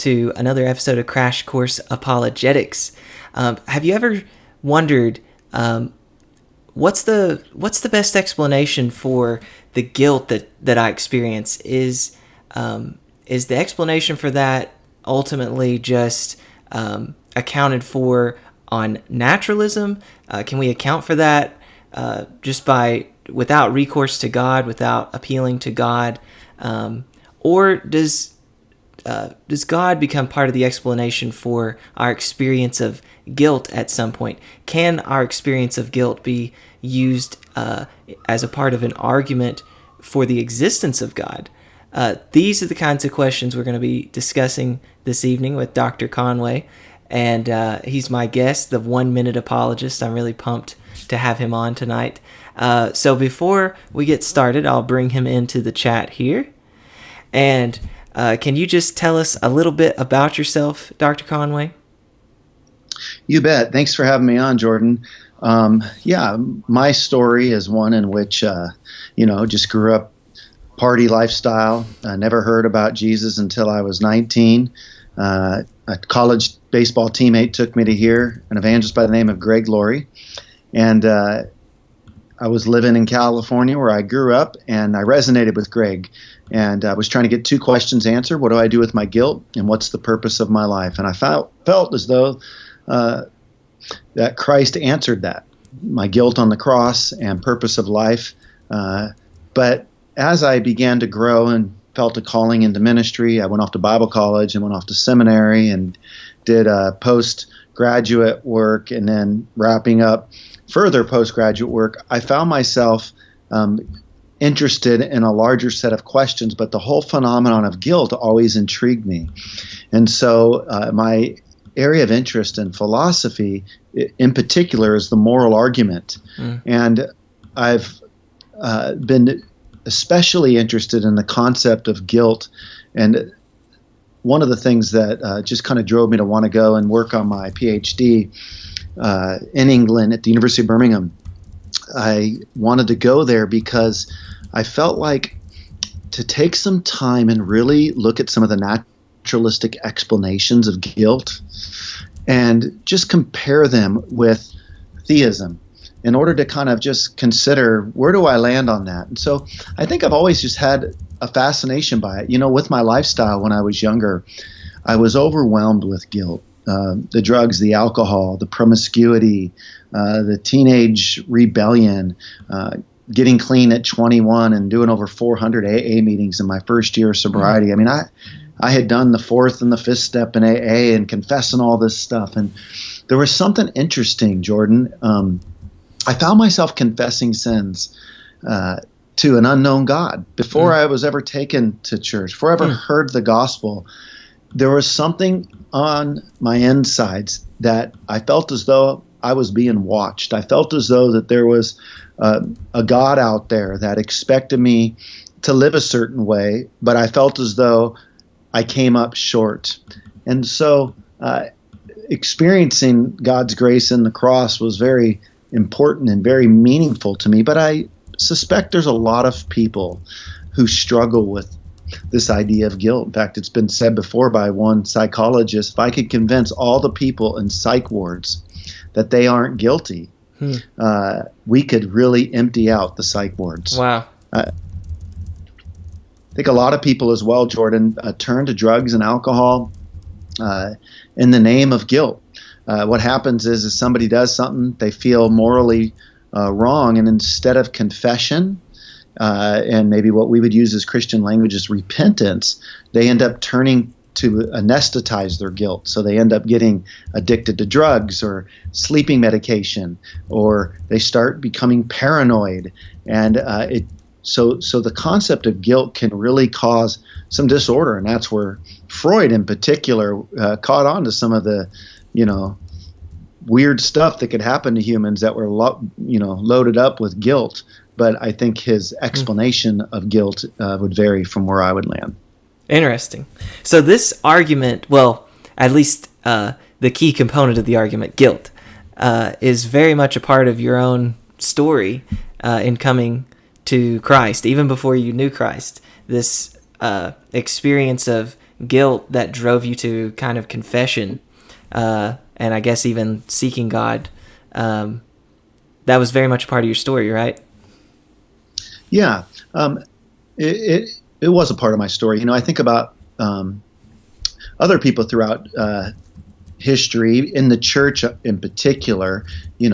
to another episode of Crash Course Apologetics. Have you ever wondered what's the best explanation for the guilt that I experience? Is the explanation for that ultimately just accounted for on naturalism? Can we account for that just without recourse to God, without appealing to God? Or does God become part of the explanation for our experience of guilt at some point? Can our experience of guilt be used as a part of an argument for the existence of God? These are the kinds of questions we're going to be discussing this evening with Dr. Conway, and he's my guest, the 1 Minute Apologist. I'm really pumped to have him on tonight. So before we get started, I'll bring him into the chat here. And can you just tell us a little bit about yourself, Dr. Conway? You bet. Thanks for having me on, Jordan. My story is one in which, just grew up party lifestyle. I never heard about Jesus until I was 19. A college baseball teammate took me to hear an evangelist by the name of Greg Laurie. And I was living in California where I grew up, and I resonated with Greg. And I was trying to get two questions answered. What do I do with my guilt? And what's the purpose of my life? And I felt as though that Christ answered that, my guilt on the cross and purpose of life. But as I began to grow and felt a calling into ministry, I went off to Bible college and went off to seminary and did postgraduate work, and then wrapping up further postgraduate work. I found myself interested in a larger set of questions, but the whole phenomenon of guilt always intrigued me. And so my area of interest in philosophy in particular is the moral argument. And I've been especially interested in the concept of guilt. And one of the things that just kind of drove me to want to go and work on my PhD in England at the University of Birmingham, I wanted to go there because I felt like to take some time and really look at some of the naturalistic explanations of guilt and just compare them with theism in order to kind of just consider, where do I land on that? And so I think I've always just had a fascination by it. With my lifestyle when I was younger, I was overwhelmed with guilt. The drugs, the alcohol, the promiscuity, the teenage rebellion, getting clean at 21 and doing over 400 AA meetings in my first year of sobriety. I mean, I had done the fourth and the fifth step in AA and confessing all this stuff. And there was something interesting, Jordan. I found myself confessing sins to an unknown God before I was ever taken to church, before I ever heard the gospel. There was something on my insides that I felt as though I was being watched. I felt as though that there was a God out there that expected me to live a certain way, but I felt as though I came up short. And so experiencing God's grace in the cross was very important and very meaningful to me. But I suspect there's a lot of people who struggle with this idea of guilt. In fact, it's been said before by one psychologist, if I could convince all the people in psych wards that they aren't guilty, we could really empty out the psych wards. Wow. I think a lot of people as well, Jordan, turn to drugs and alcohol in the name of guilt. What happens is somebody does something, they feel morally wrong, and instead of confession, and maybe what we would use as Christian language is repentance, they end up turning to anesthetize their guilt. So they end up getting addicted to drugs or sleeping medication, or they start becoming paranoid. And so the concept of guilt can really cause some disorder, and that's where Freud in particular caught on to some of the, weird stuff that could happen to humans that were, loaded up with guilt. But I think his explanation of guilt would vary from where I would land. Interesting. So this argument, well, at least the key component of the argument, guilt, is very much a part of your own story in coming to Christ, even before you knew Christ. This experience of guilt that drove you to kind of confession, and I guess even seeking God. That was very much a part of your story, right? Yeah, it was a part of my story. I think about other people throughout history, in the church in particular.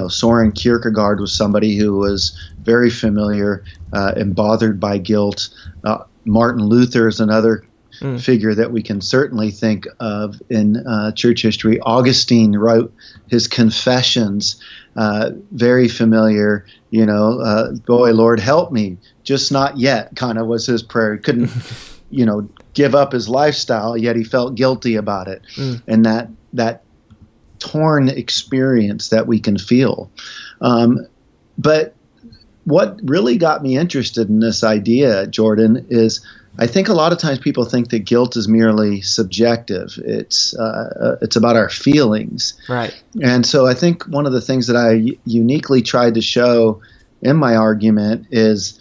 Soren Kierkegaard was somebody who was very familiar and bothered by guilt. Martin Luther is another figure that we can certainly think of in church history. Augustine wrote his Confessions, very familiar. Boy, Lord, help me, just not yet, kind of was his prayer. He couldn't, give up his lifestyle, yet he felt guilty about it. And that torn experience that we can feel. But what really got me interested in this idea, Jordan, is I think a lot of times people think that guilt is merely subjective. It's about our feelings. Right. And so I think one of the things that I uniquely tried to show in my argument is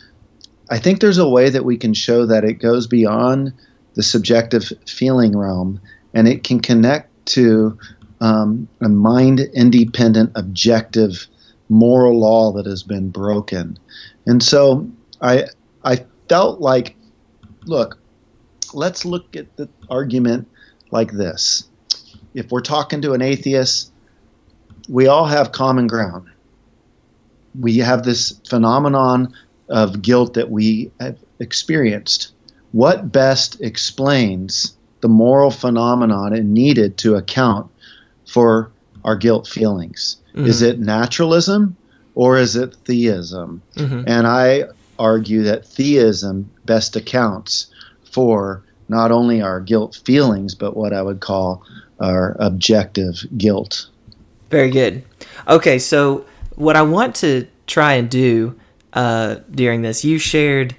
I think there's a way that we can show that it goes beyond the subjective feeling realm, and it can connect to a mind-independent, objective moral law that has been broken. And so I felt like, look, let's look at the argument like this. If we're talking to an atheist, we all have common ground. We have this phenomenon of guilt that we have experienced. What best explains the moral phenomenon and needed to account for our guilt feelings? Is it naturalism or is it theism? And I argue that theism best accounts for not only our guilt feelings, but what I would call our objective guilt. Very good. Okay, so what I want to try and do during this, you shared,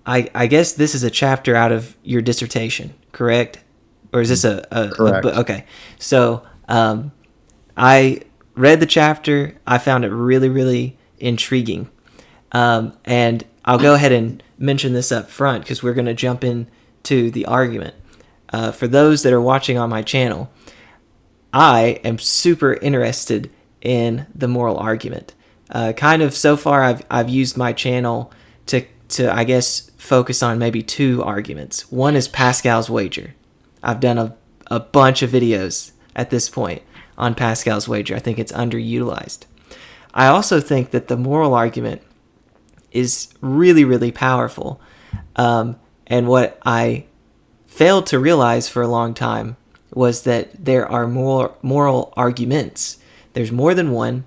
I guess this is a chapter out of your dissertation, correct? Or is this correct? Okay, so I read the chapter. I found it really, really intriguing. And I'll go ahead and mention this up front because we're going to jump into the argument. For those that are watching on my channel, I am super interested in the moral argument. Kind of so far, I've used my channel to I guess focus on maybe two arguments. One is Pascal's wager. I've done a bunch of videos at this point on Pascal's wager. I think it's underutilized. I also think that the moral argument is really, really powerful. And what I failed to realize for a long time was that there are more moral arguments. There's more than one.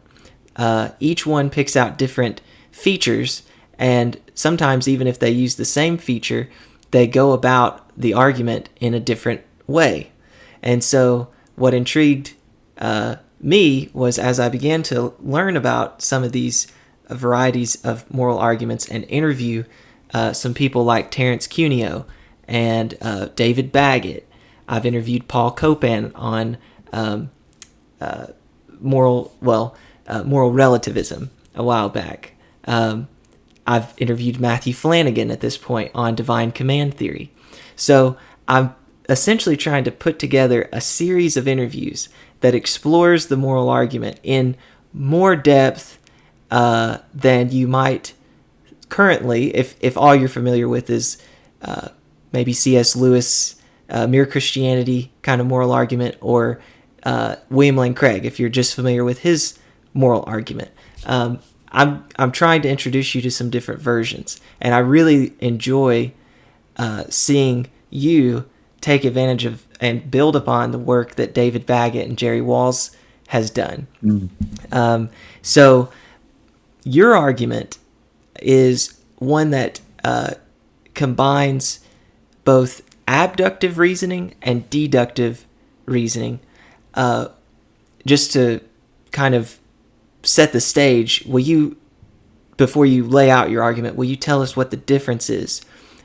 Each one picks out different features, and sometimes even if they use the same feature, they go about the argument in a different way. And so what intrigued me was, as I began to learn about some of these varieties of moral arguments and interview some people like Terence Cuneo and David Baggett. I've interviewed Paul Copan on moral relativism a while back. I've interviewed Matthew Flanagan at this point on divine command theory. So I'm essentially trying to put together a series of interviews that explores the moral argument in more depth than you might currently, if all you're familiar with is maybe C.S. Lewis, Mere Christianity kind of moral argument, or William Lane Craig, if you're just familiar with his moral argument. I'm trying to introduce you to some different versions, and I really enjoy seeing you take advantage of and build upon the work that David Baggett and Jerry Walls has done. So your argument is one that combines both abductive reasoning and deductive reasoning. Just to kind of set the stage, before you lay out your argument, will you tell us what the difference is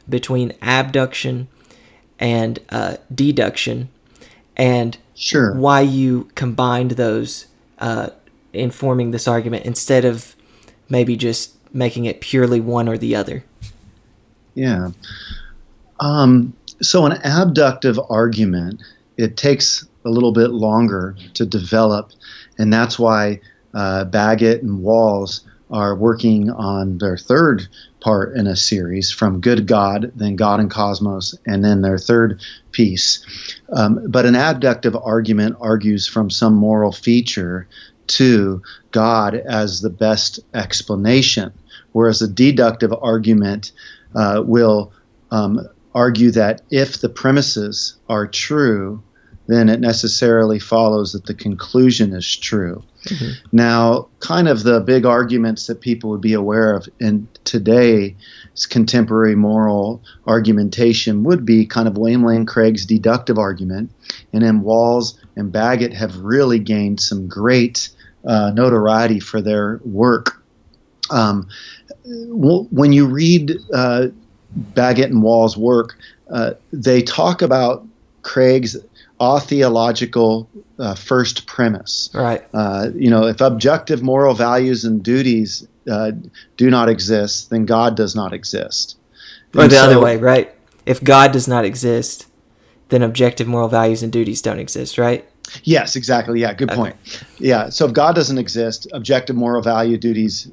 between abduction and deduction, and Sure. why you combined those in forming this argument instead of maybe just making it purely one or the other? Yeah. So an abductive argument, it takes a little bit longer to develop, and that's why Baggett and Walls are working on their third part in a series, from Good God, then God and Cosmos, and then their third piece. But an abductive argument argues from some moral feature to God as the best explanation, whereas a deductive argument will argue that if the premises are true, then it necessarily follows that the conclusion is true. Mm-hmm. Now, kind of the big arguments that people would be aware of in today's contemporary moral argumentation would be kind of William Lane Craig's deductive argument, and then Walls and Baggett have really gained some great notoriety for their work. When you read Baggett and Walls' work, they talk about Craig's theological first premise. Right. If objective moral values and duties do not exist, then God does not exist. Or the other way, right? If God does not exist, then objective moral values and duties don't exist, right? Yes, exactly. Yeah, good point. Yeah, so if God doesn't exist, objective moral value duties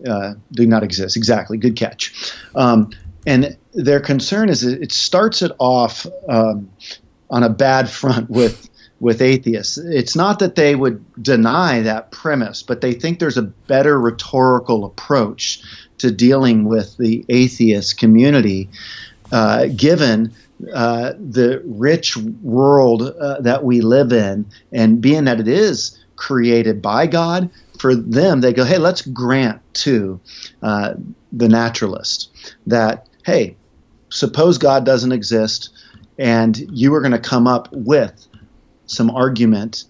do not exist. Exactly. Good catch. And their concern is it starts it off on a bad front with atheists. It's not that they would deny that premise, but they think there's a better rhetorical approach to dealing with the atheist community, given the rich world that we live in, and being that it is created by God. For them, they go, hey, let's grant to the naturalist that, hey, suppose God doesn't exist, and you are going to come up with some argument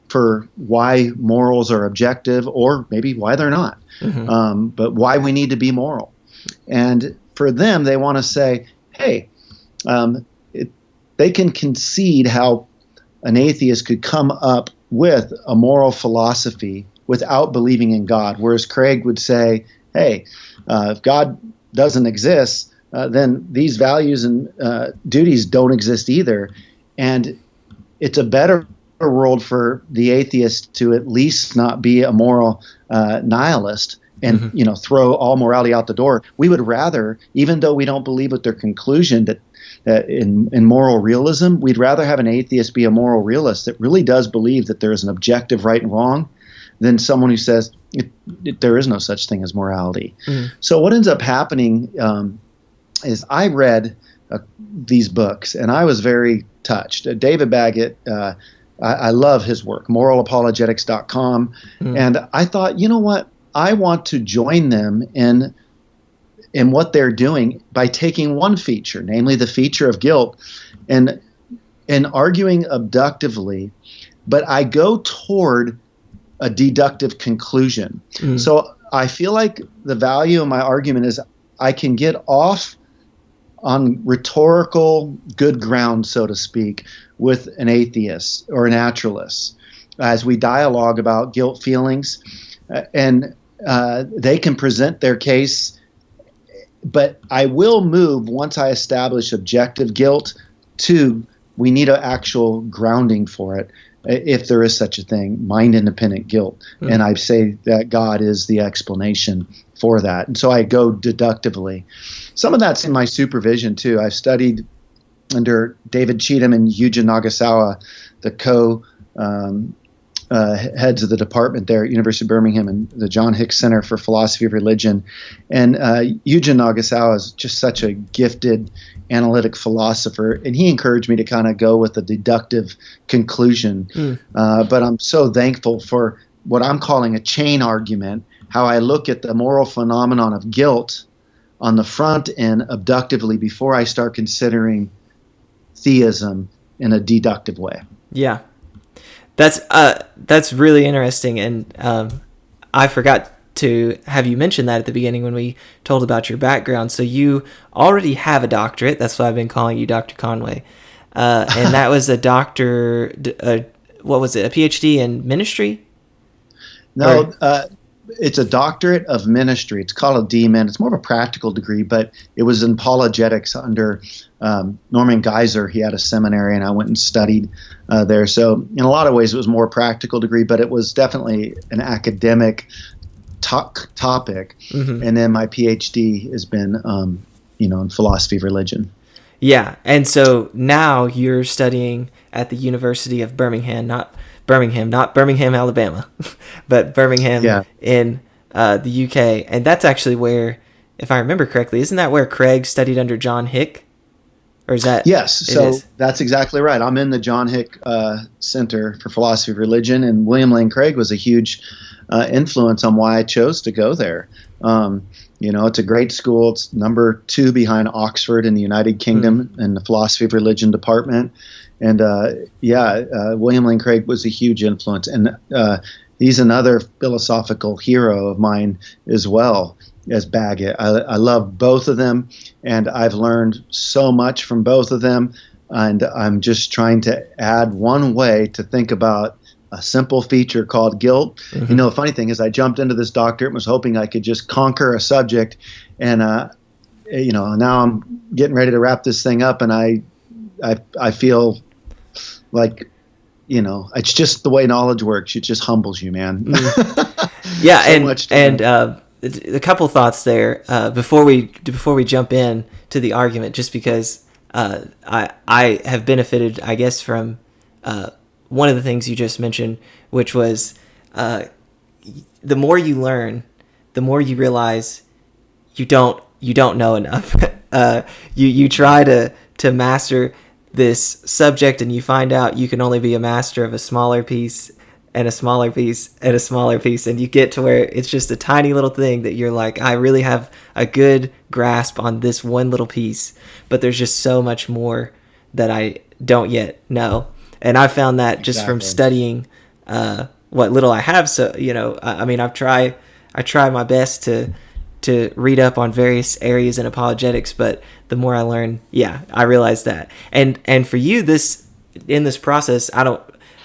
for why morals are objective, or maybe why they're not, but why we need to be moral. And for them, they want to say, hey, they can concede how an atheist could come up with a moral philosophy without believing in God, whereas Craig would say, hey, if God doesn't exist, then these values and duties don't exist either. And it's a better world for the atheist to at least not be a moral nihilist and throw all morality out the door. We would rather, even though we don't believe with their conclusion that in moral realism, we'd rather have an atheist be a moral realist that really does believe that there is an objective right and wrong than someone who says there is no such thing as morality. So what ends up happening is I read these books, and I was very touched. David Baggett, I love his work, moralapologetics.com, and I thought, you know what? I want to join them in what they're doing by taking one feature, namely the feature of guilt, and arguing abductively, but I go toward a deductive conclusion. So I feel like the value of my argument is I can get off on rhetorical good ground, so to speak, with an atheist or a naturalist as we dialogue about guilt feelings, and they can present their case, but I will move once I establish objective guilt to we need an actual grounding for it, if there is such a thing, mind-independent guilt. And I say that God is the explanation for that. And so I go deductively. Some of that's in my supervision, too. I've studied under David Cheatham and Yuja Nagasawa, the heads of the department there at University of Birmingham and the John Hicks Center for Philosophy of Religion. And Yuja Nagasawa is just such a gifted analytic philosopher, and he encouraged me to kind of go with a deductive conclusion. But I'm so thankful for what I'm calling a chain argument, how I look at the moral phenomenon of guilt on the front end abductively before I start considering theism in a deductive way. Yeah. That's really interesting, and I forgot to have you mention that at the beginning when we told about your background. So you already have a doctorate. That's why I've been calling you Dr. Conway, and that was a doctor. What was it? A PhD in ministry? No, it's a doctorate of ministry. It's called a DMin. It's more of a practical degree, but it was in apologetics under Norman Geisler. He had a seminary, and I went and studied there. So in a lot of ways, it was more practical degree, but it was definitely an academic topic. Mm-hmm. And then my PhD has been, in philosophy of religion. Yeah, and so now you're studying at the University of Birmingham, not Birmingham, Alabama, but Birmingham in the UK. And that's actually where, if I remember correctly, isn't that where Craig studied under John Hick? Or is that? Yes, so that's exactly right. I'm in the John Hick Center for Philosophy of Religion, and William Lane Craig was a huge influence on why I chose to go there. It's a great school. It's number 2 behind Oxford in the United Kingdom in the Philosophy of Religion department. And William Lane Craig was a huge influence. And he's another philosophical hero of mine as well as Baggett. I love both of them, and I've learned so much from both of them. And I'm just trying to add one way to think about a simple feature called guilt. Mm-hmm. The funny thing is I jumped into this doctorate and was hoping I could just conquer a subject. And, now I'm getting ready to wrap this thing up, and I feel like, it's just the way knowledge works. It just humbles you, man. Mm-hmm. Yeah. A couple thoughts there, before we jump in to the argument, just because, I have benefited, I guess, from, one of the things you just mentioned, which was the more you learn, the more you realize you don't know enough. You try to master this subject, and you find out you can only be a master of a smaller piece and a smaller piece and a smaller piece, and you get to where it's just a tiny little thing that you're like, I really have a good grasp on this one little piece, but there's just so much more that I don't yet know. And I found that just from studying what little I have. So, I try my best to read up on various areas in apologetics, but the more I learn, I realize that. And for you, in this process,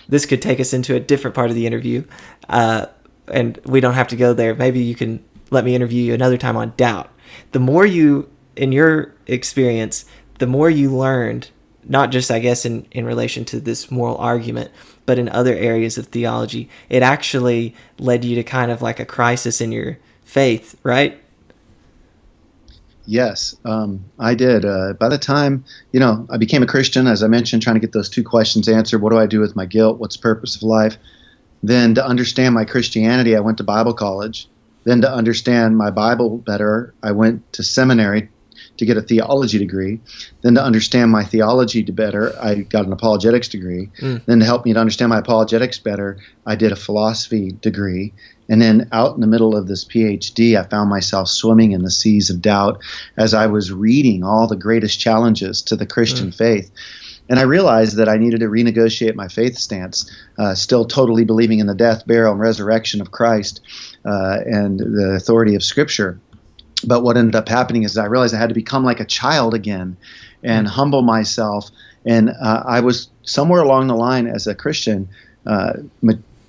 this could take us into a different part of the interview, and we don't have to go there. Maybe you can let me interview you another time on doubt. The more you, in your experience, the more you learned, not just, I guess, in relation to this moral argument, but in other areas of theology, it actually led you to kind of like a crisis in your faith, right? Yes, I did. By the time, I became a Christian, as I mentioned, trying to get those 2 questions answered. What do I do with my guilt? What's the purpose of life? Then to understand my Christianity, I went to Bible college. Then to understand my Bible better, I went to seminary to get a theology degree. Then to understand my theology better, I got an apologetics degree. Then to help me to understand my apologetics better, I did a philosophy degree. And then out in the middle of this PhD, I found myself swimming in the seas of doubt as I was reading all the greatest challenges to the Christian faith. And I realized that I needed to renegotiate my faith stance, still totally believing in the death, burial, and resurrection of Christ and the authority of Scripture. But what ended up happening is I realized I had to become like a child again and humble myself. And I was somewhere along the line as a Christian,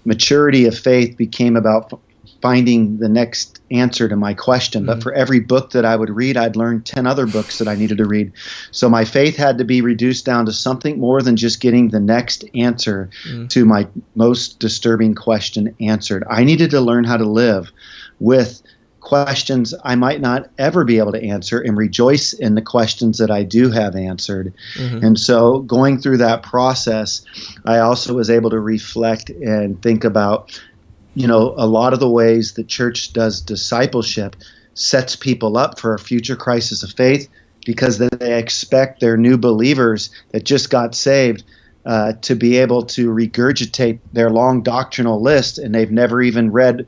maturity of faith became about finding the next answer to my question. But for every book that I would read, I'd learn 10 other books that I needed to read. So my faith had to be reduced down to something more than just getting the next answer to my most disturbing question answered. I needed to learn how to live with questions I might not ever be able to answer and rejoice in the questions that I do have answered. And so going through that process, I also was able to reflect and think about, a lot of the ways the church does discipleship sets people up for a future crisis of faith, because they expect their new believers that just got saved to be able to regurgitate their long doctrinal list, and they've never even read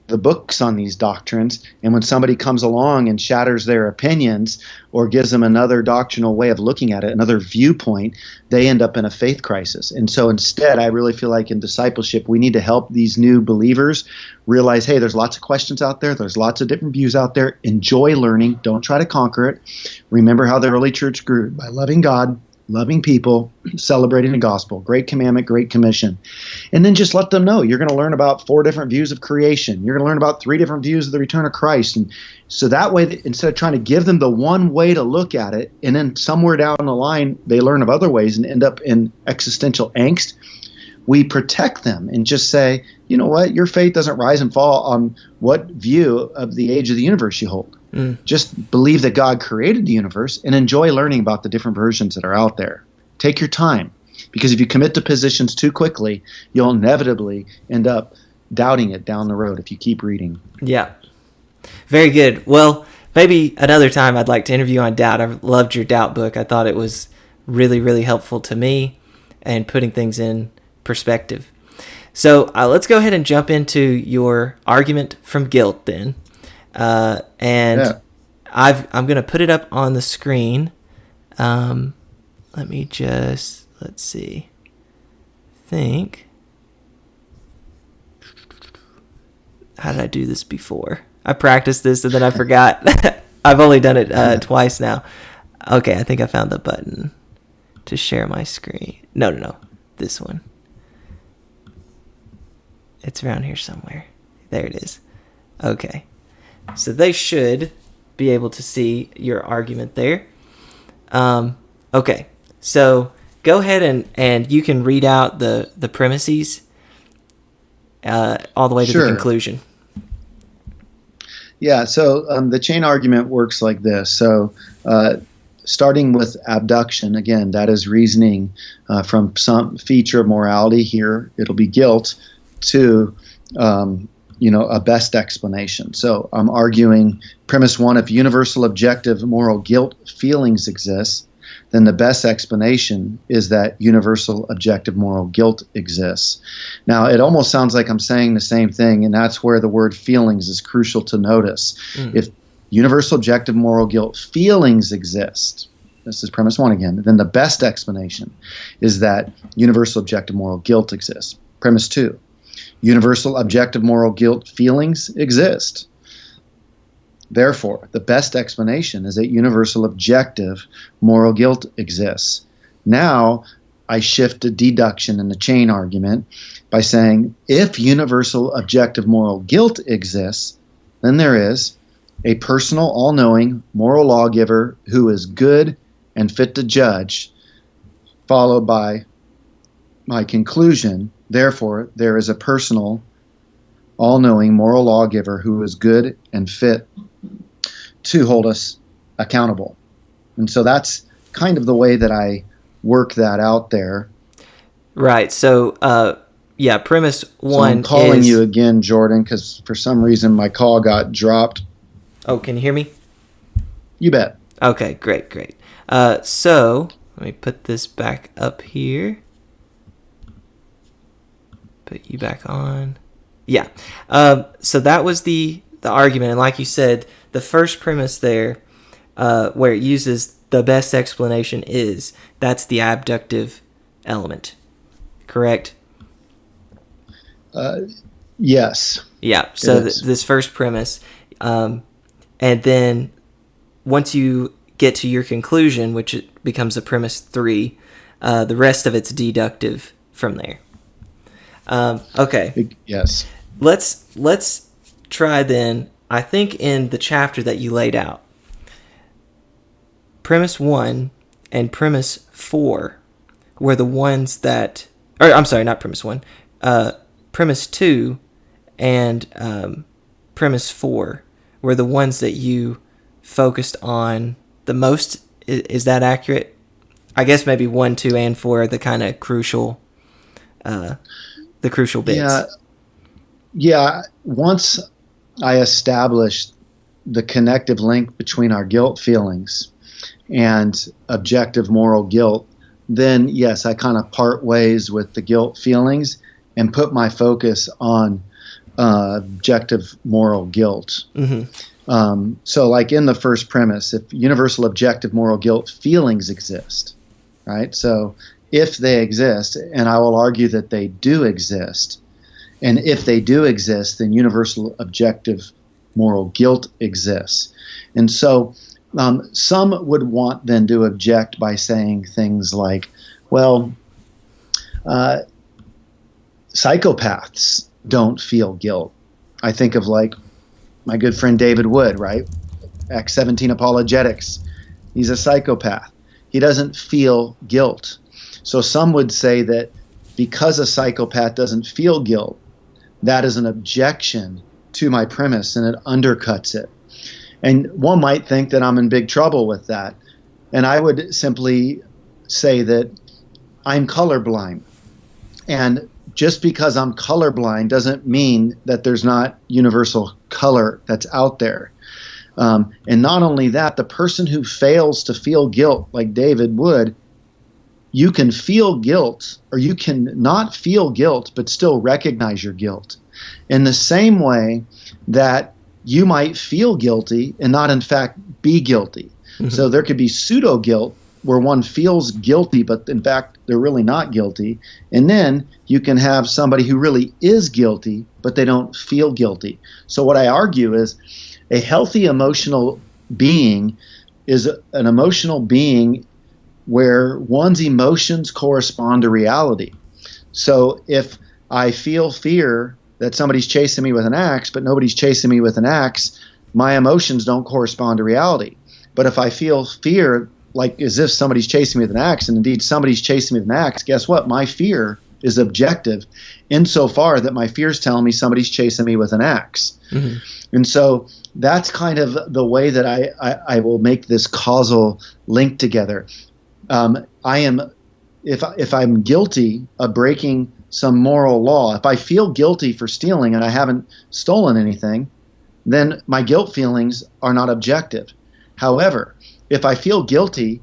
the books on these doctrines. And when somebody comes along and shatters their opinions or gives them another doctrinal way of looking at it, another viewpoint, they end up in a faith crisis. And so instead, I really feel like in discipleship, we need to help these new believers realize, hey, there's lots of questions out there. There's lots of different views out there. Enjoy learning. Don't try to conquer it. Remember how the early church grew by loving God, loving people, celebrating the gospel, great commandment, great commission. And then just let them know you're going to learn about 4 different views of creation. You're going to learn about 3 different views of the return of Christ. And so that way, instead of trying to give them the one way to look at it, and then somewhere down the line, they learn of other ways and end up in existential angst, we protect them and just say, you know what, your faith doesn't rise and fall on what view of the age of the universe you hold. Just believe that God created the universe and enjoy learning about the different versions that are out there. Take your time, because if you commit to positions too quickly, you'll inevitably end up doubting it down the road if you keep reading. Yeah. Very good. Well, maybe another time I'd like to interview on doubt. I loved your doubt book. I thought it was really, really helpful to me and putting things in perspective. So let's go ahead and jump into your argument from guilt then. I'm going to put it up on the screen. Let's see. How did I do this before? I practiced this and then I forgot. I've only done it twice now. Okay, I think I found the button to share my screen. No. This one. It's around here somewhere. There it is. Okay. So they should be able to see your argument there. Okay. So go ahead and you can read out the premises all the way to the conclusion. Yeah, so the chain argument works like this. So starting with abduction, again, that is reasoning from some feature of morality here. It'll be guilt to a best explanation. So I'm arguing premise 1, if universal objective moral guilt feelings exist, then the best explanation is that universal objective moral guilt exists. Now, it almost sounds like I'm saying the same thing, and that's where the word feelings is crucial to notice. If universal objective moral guilt feelings exist, this is premise 1 again, then the best explanation is that universal objective moral guilt exists. Premise 2, universal objective moral guilt feelings exist. Therefore, the best explanation is that universal objective moral guilt exists. Now, I shift to deduction in the chain argument by saying, if universal objective moral guilt exists, then there is a personal, all-knowing moral lawgiver who is good and fit to judge, followed by my conclusion. Therefore, there is a personal, all-knowing moral lawgiver who is good and fit to hold us accountable. And so that's kind of the way that I work that out there. Right. So, premise 1 so I'm calling you again, Jordan, because for some reason my call got dropped. Oh, can you hear me? You bet. Okay, great. So let me put this back up here. Put you back on. Yeah. So that was the argument. And like you said, the first premise there, where it uses the best explanation is, that's the abductive element. Correct? Yes. Yeah. So this first premise, and then once you get to your conclusion, which it becomes a premise 3, the rest of it's deductive from there. Okay. Yes. Let's try then. I think in the chapter that you laid out, premise 1 and premise 4 were the ones that, or I'm sorry, not premise 1, premise 2 and premise 4 were the ones that you focused on the most. Is that accurate? I guess maybe 1, 2, and 4 are the kind of crucial, the crucial bits. Yeah. Once I established the connective link between our guilt feelings and objective moral guilt, then yes, I kind of part ways with the guilt feelings and put my focus on objective moral guilt. Mm-hmm. So like in the first premise, if universal objective moral guilt feelings exist, right? So if they exist, and I will argue that they do exist, and if they do exist, then universal objective moral guilt exists. And so Some would want then to object by saying things like, well, psychopaths don't feel guilt. I think of like my good friend David Wood, right? Acts 17 Apologetics. He's a psychopath. He doesn't feel guilt. So some would say that because a psychopath doesn't feel guilt, that is an objection to my premise and it undercuts it. And one might think that I'm in big trouble with that. And I would simply say that I'm colorblind. And just because I'm colorblind doesn't mean that there's not universal color that's out there. And not only that, the person who fails to feel guilt, like David would, you can feel guilt or you can not feel guilt, but still recognize your guilt. In the same way that you might feel guilty and not in fact be guilty. Mm-hmm. So there could be pseudo guilt where one feels guilty, but in fact they're really not guilty. And then you can have somebody who really is guilty, but they don't feel guilty. So what I argue is a healthy emotional being is an emotional being where one's emotions correspond to reality. So if I feel fear that somebody's chasing me with an axe, but nobody's chasing me with an axe, my emotions don't correspond to reality. But if I feel fear like as if somebody's chasing me with an axe, and indeed somebody's chasing me with an axe, guess what? My fear is objective insofar that my fear is telling me somebody's chasing me with an axe. Mm-hmm. And so that's kind of the way that I will make this causal link together. If I'm guilty of breaking some moral law, if I feel guilty for stealing and I haven't stolen anything, then my guilt feelings are not objective. However, if I feel guilty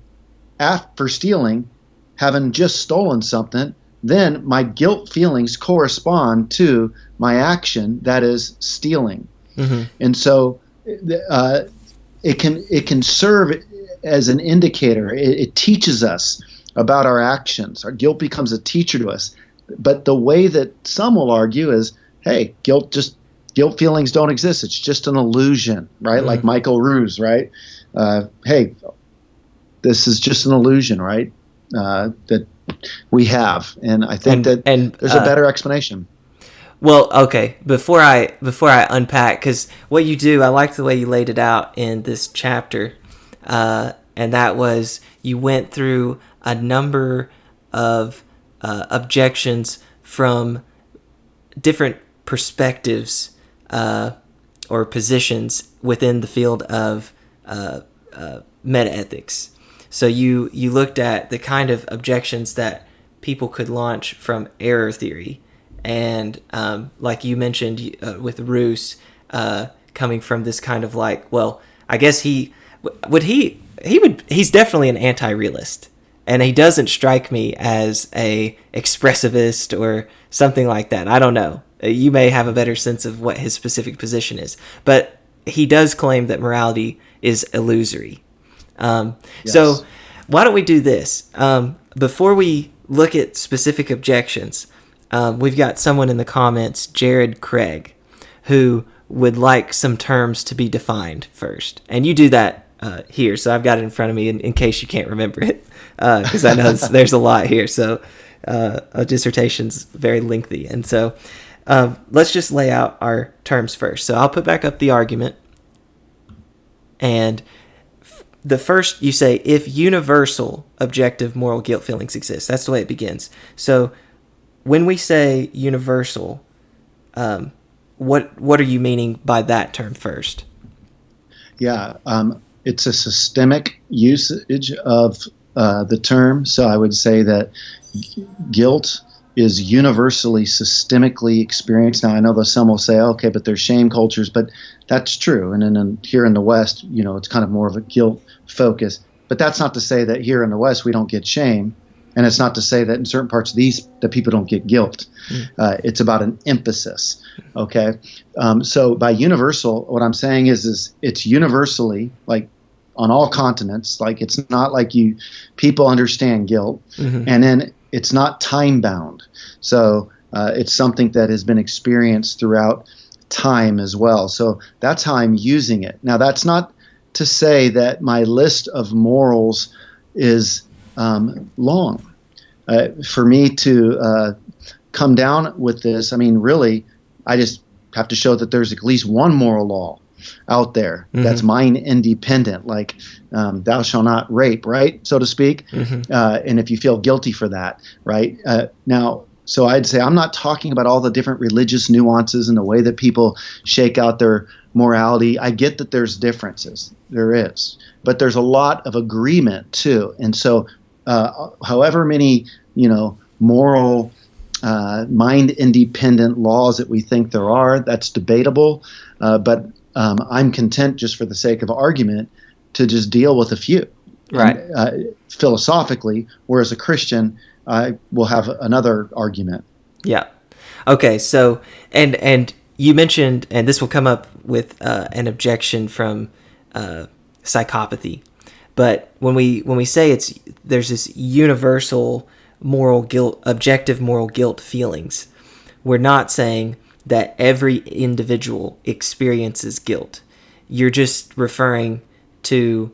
for stealing, having just stolen something, then my guilt feelings correspond to my action, that is stealing. Mm-hmm. And so it can serve as an indicator. It teaches us about our actions. Our guilt becomes a teacher to us. But the way that some will argue is, hey, guilt feelings don't exist. It's just an illusion, right? Mm-hmm. Like Michael Ruse, right? Hey, this is just an illusion, right? That we have, and I think that there's a better explanation. Well, okay. Before I unpack, because what you do, I like the way you laid it out in this chapter, and that was you went through a number of objections from different perspectives or positions within the field of metaethics. So you looked at the kind of objections that people could launch from error theory, and like you mentioned with Roos coming from this kind of like, well, I guess he's definitely an anti-realist, and he doesn't strike me as a expressivist or something like that. I don't know. You may have a better sense of what his specific position is, but he does claim that morality is illusory. Yes. So why don't we do this? Before we look at specific objections, we've got someone in the comments, Jared Craig, who would like some terms to be defined first. And you do that here, so I've got it in front of me in case you can't remember it, because I know there's a lot here. So a dissertation's very lengthy. And so let's just lay out our terms first. So I'll put back up the argument. And the first, you say, if universal objective moral guilt feelings exist. That's the way it begins. So when we say universal, what are you meaning by that term first? Yeah, it's a systemic usage of the term. So I would say that guilt is universally systemically experienced. Now, I know that some will say, okay, but there's shame cultures, but that's true. And then here in the West, it's kind of more of a guilt focus. But that's not to say that here in the West we don't get shame. And it's not to say that in certain parts of the East that people don't get guilt. It's about an emphasis, okay? So by universal, what I'm saying is it's universally, like on all continents, like it's not like people understand guilt. Mm-hmm. And then it's not time-bound. So it's something that has been experienced throughout time as well. So that's how I'm using it. Now, that's not to say that my list of morals is long. For me to come down with this, I mean, really, I just have to show that there's at least one moral law out there that's mind independent, like thou shalt not rape, right, so to speak. And if you feel guilty for that, right? Now, so I'd say I'm not talking about all the different religious nuances and the way that people shake out their morality. I get that there's differences. There is. But there's a lot of agreement, too. And so however many, moral, mind-independent laws that we think there are, that's debatable. But I'm content, just for the sake of argument, to just deal with a few. Right. And, philosophically, whereas a Christian, I will have another argument. Yeah. Okay. So, and you mentioned, and this will come up with an objection from psychopathy, but when we say there's this universal moral guilt, objective moral guilt feelings, we're not saying that every individual experiences guilt. You're just referring to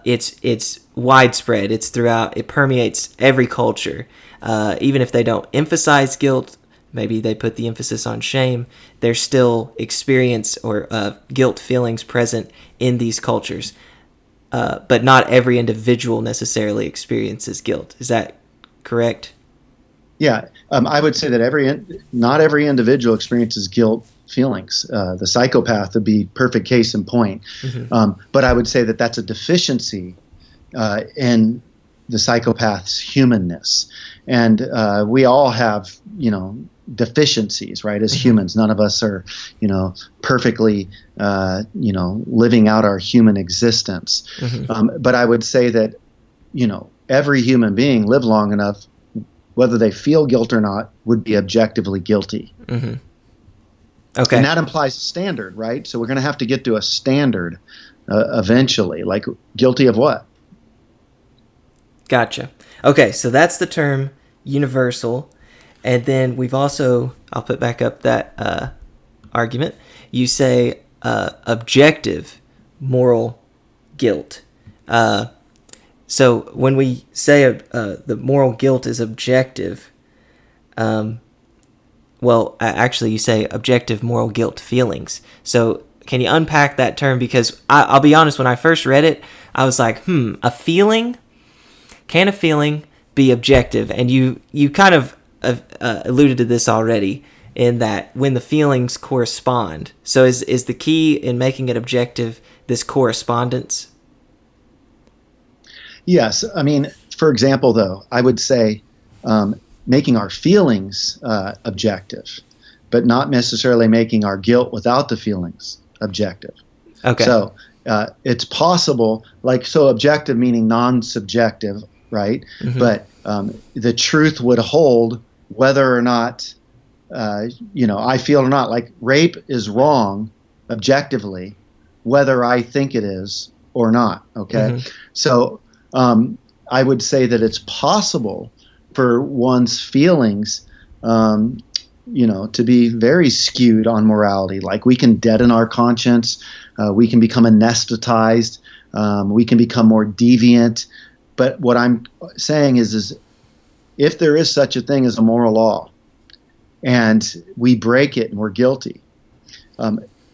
it's widespread. It's throughout. It permeates every culture. Even if they don't emphasize guilt, maybe they put the emphasis on shame, there's still experience or guilt feelings present in these cultures. But not every individual necessarily experiences guilt. Is that correct? Yeah, I would say that not every individual experiences guilt feelings. The psychopath would be perfect case in point. But I would say that that's a deficiency in the psychopath's humanness. And we all have, deficiencies, right, as humans. None of us are, perfectly, living out our human existence. But I would say that, every human being lived long enough, whether they feel guilt or not, would be objectively guilty. Okay. And that implies a standard, right? So we're going to have to get to a standard eventually. Like, guilty of what? Gotcha. Okay, so that's the term universal. And then we've also, I'll put back up that argument. You say objective moral guilt. So when we say the moral guilt is objective, actually you say objective moral guilt feelings. So can you unpack that term? Because I'll be honest, when I first read it, I was like, a feeling? Can a feeling be objective? And you kind of alluded to this already, in that when the feelings correspond. So is the key in making it objective this correspondence? Yes. I mean, for example, though, I would say making our feelings objective, but not necessarily making our guilt without the feelings objective. Okay. So it's possible, objective meaning non-subjective, right? But the truth would hold whether or not, I feel or not. Like, rape is wrong objectively, whether I think it is or not, okay? So I would say that it's possible for one's feelings, to be very skewed on morality. Like, we can deaden our conscience, we can become anesthetized, we can become more deviant. But what I'm saying is if there is such a thing as a moral law, and we break it and we're guilty,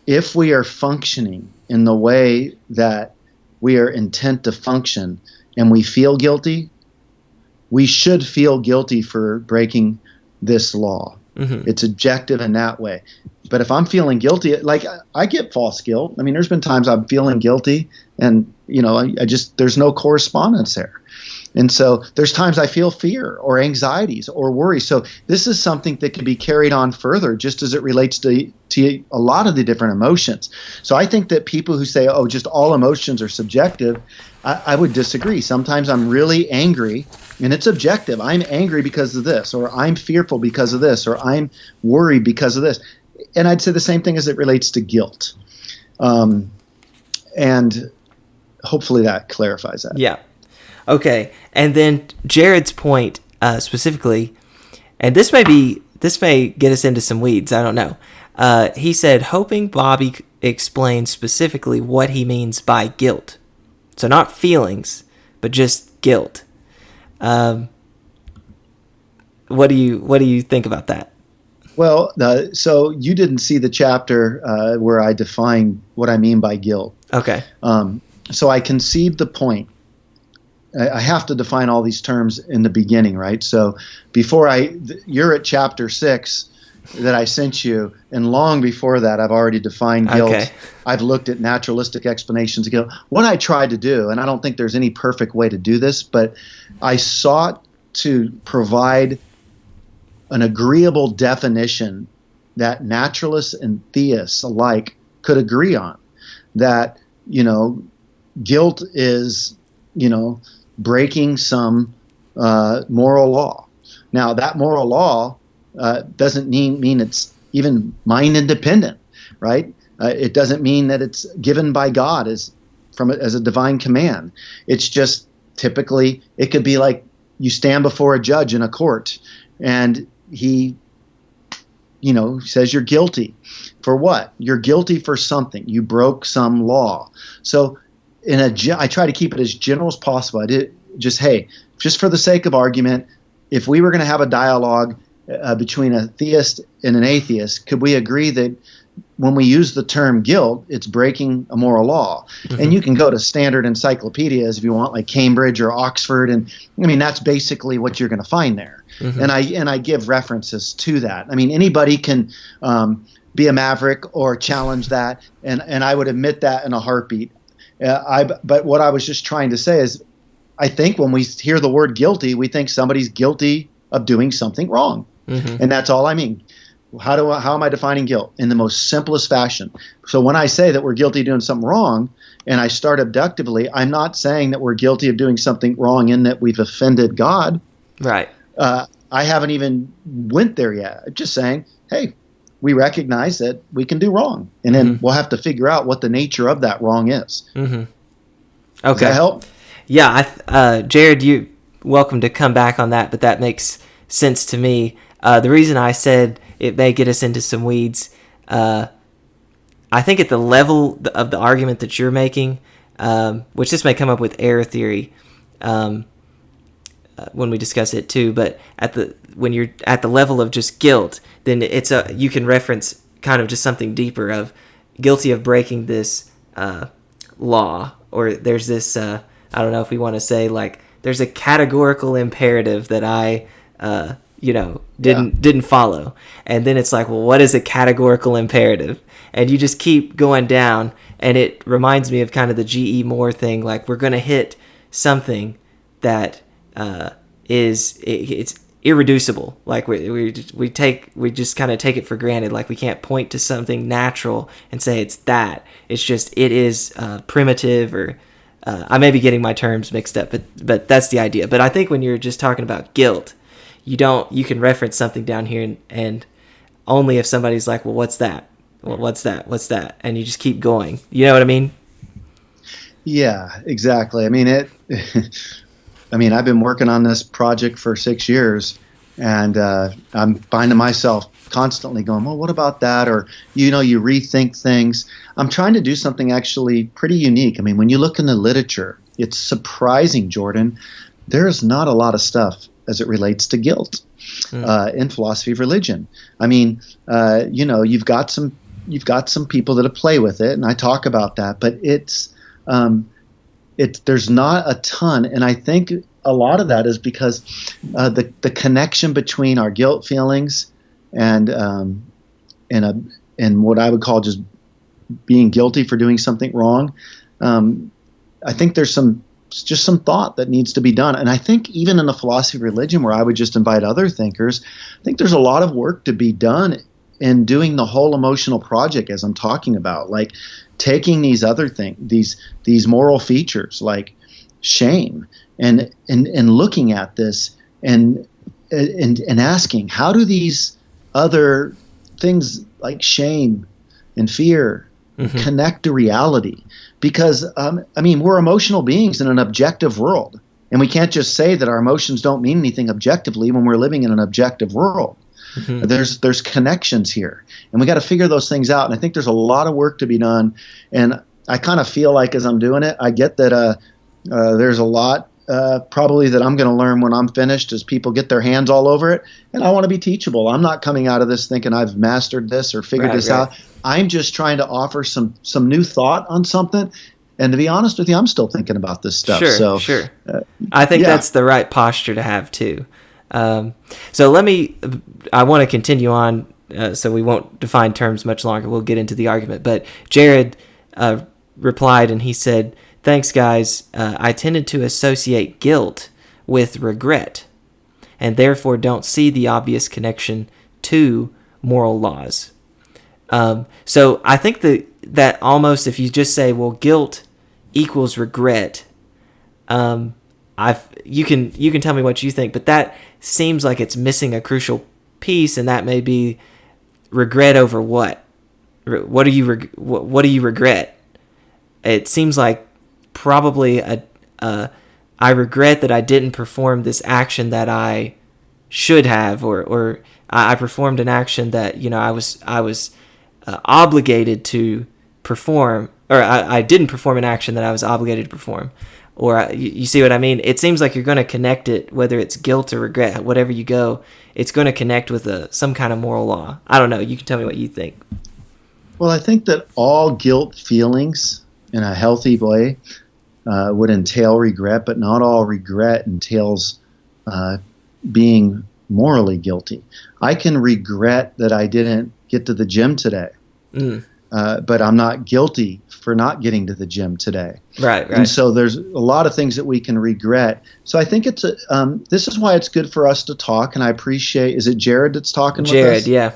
if we are functioning in the way that we are intent to function, and we feel guilty, we should feel guilty for breaking this law. It's objective in that way. But if I'm feeling guilty, like, I get false guilt. I mean, there's been times I'm feeling guilty, and there's no correspondence there. And so there's times I feel fear or anxieties or worry. So this is something that can be carried on further, just as it relates to a lot of the different emotions. So I think that people who say, just all emotions are subjective, I would disagree. Sometimes I'm really angry, and it's objective. I'm angry because of this, or I'm fearful because of this, or I'm worried because of this. And I'd say the same thing as it relates to guilt. And hopefully that clarifies that. Yeah. Okay. And then Jared's point specifically, and this may be this may get us into some weeds. I don't know. He said, hoping Bobby explains specifically what he means by guilt. So not feelings, but just guilt. What do you think about that? Well, so you didn't see the chapter where I define what I mean by guilt. Okay. So I concede the point. I have to define all these terms in the beginning, right? So you're at chapter 6 that I sent you, and long before that, I've already defined guilt. Okay. I've looked at naturalistic explanations of guilt. What I tried to do, and I don't think there's any perfect way to do this, but I sought to provide an agreeable definition that naturalists and theists alike could agree on. That, guilt is, breaking some moral law. Now, that moral law doesn't mean it's even mind independent, right? It doesn't mean that it's given by God as a divine command. It's just typically, it could be like you stand before a judge in a court and he says you're guilty. For what? You're guilty for something. You broke some law. So I try to keep it as general as possible. I did just for the sake of argument, if we were going to have a dialogue between a theist and an atheist, could we agree that when we use the term guilt, it's breaking a moral law? Mm-hmm. And you can go to standard encyclopedias if you want, like Cambridge or Oxford, and that's basically what you're going to find there. Mm-hmm. And I give references to that. Anybody can be a maverick or challenge that, and I would admit that in a heartbeat. But what I was just trying to say is, I think when we hear the word guilty, we think somebody's guilty of doing something wrong. Mm-hmm. And that's all I mean. How am I defining guilt? In the most simplest fashion. So when I say that we're guilty of doing something wrong, and I start abductively, I'm not saying that we're guilty of doing something wrong in that we've offended God. Right. I haven't even went there yet. I'm just saying, hey, we recognize that we can do wrong. And then we'll have to figure out what the nature of that wrong is. Mm-hmm. Okay. Does that help? Yeah. Jared, you're welcome to come back on that, but that makes sense to me. The reason I said it may get us into some weeds, I think at the level of the argument that you're making, which this may come up with error theory when we discuss it too, but when you're at the level of just guilt, then you can reference kind of just something deeper of guilty of breaking this law, or there's this I don't know if we want to say, like, there's a categorical imperative that I didn't follow. And then it's like, well, what is a categorical imperative? And you just keep going down, and it reminds me of kind of the G.E. Moore thing, like, we're going to hit something that it's irreducible. Like we just kind of take it for granted. Like, we can't point to something natural and say it's that. It's just, it is primitive, or I may be getting my terms mixed up, but that's the idea. But I think when you're just talking about guilt, you can reference something down here, and only if somebody's like, well, what's that? Well, what's that? What's that? And you just keep going. You know what I mean? Yeah, exactly. I've been working on this project for 6 years, and I'm finding myself constantly going, well, what about that? Or, you rethink things. I'm trying to do something actually pretty unique. When you look in the literature, it's surprising, Jordan. There's not a lot of stuff as it relates to guilt in philosophy of religion. You've got some people that play with it, and I talk about that, but there's not a ton, and I think a lot of that is because the connection between our guilt feelings and what I would call just being guilty for doing something wrong. I think there's some thought that needs to be done. And I think even in the philosophy of religion, where I would just invite other thinkers, I think there's a lot of work to be done in doing the whole emotional project, as I'm talking about, like taking these other things, these moral features like shame, and looking at this and asking, how do these other things like shame and fear connect to reality? Because, we're emotional beings in an objective world, and we can't just say that our emotions don't mean anything objectively when we're living in an objective world. Mm-hmm. There's connections here, and we got to figure those things out. And I think there's a lot of work to be done. And I kind of feel like as I'm doing it, I get that there's a lot probably that I'm going to learn when I'm finished as people get their hands all over it. And I want to be teachable. I'm not coming out of this thinking I've mastered this or figured this out. I'm just trying to offer some new thought on something. And to be honest with you, I'm still thinking about this stuff. Sure. I think that's the right posture to have too. So I want to continue on, so we won't define terms much longer. We'll get into the argument. But Jared replied, and he said, "Thanks, guys. I tended to associate guilt with regret, and therefore don't see the obvious connection to moral laws." So I think that almost, if you just say, well, guilt equals regret, you can tell me what you think, but that seems like it's missing a crucial piece, and that may be regret over what? What do you regret? It seems like probably I regret that I didn't perform this action that I should have, or I performed an action that I was obligated to perform, or I didn't perform an action that I was obligated to perform. Or you see what I mean? It seems like you're going to connect it, whether it's guilt or regret, whatever you go, it's going to connect with some kind of moral law. I don't know. You can tell me what you think. Well, I think that all guilt feelings in a healthy way would entail regret, but not all regret entails being morally guilty. I can regret that I didn't get to the gym today, but I'm not guilty for not getting to the gym today. Right. And so there's a lot of things that we can regret. So I think this is why it's good for us to talk, and I appreciate, is it Jared that's talking with us? Jared, yeah.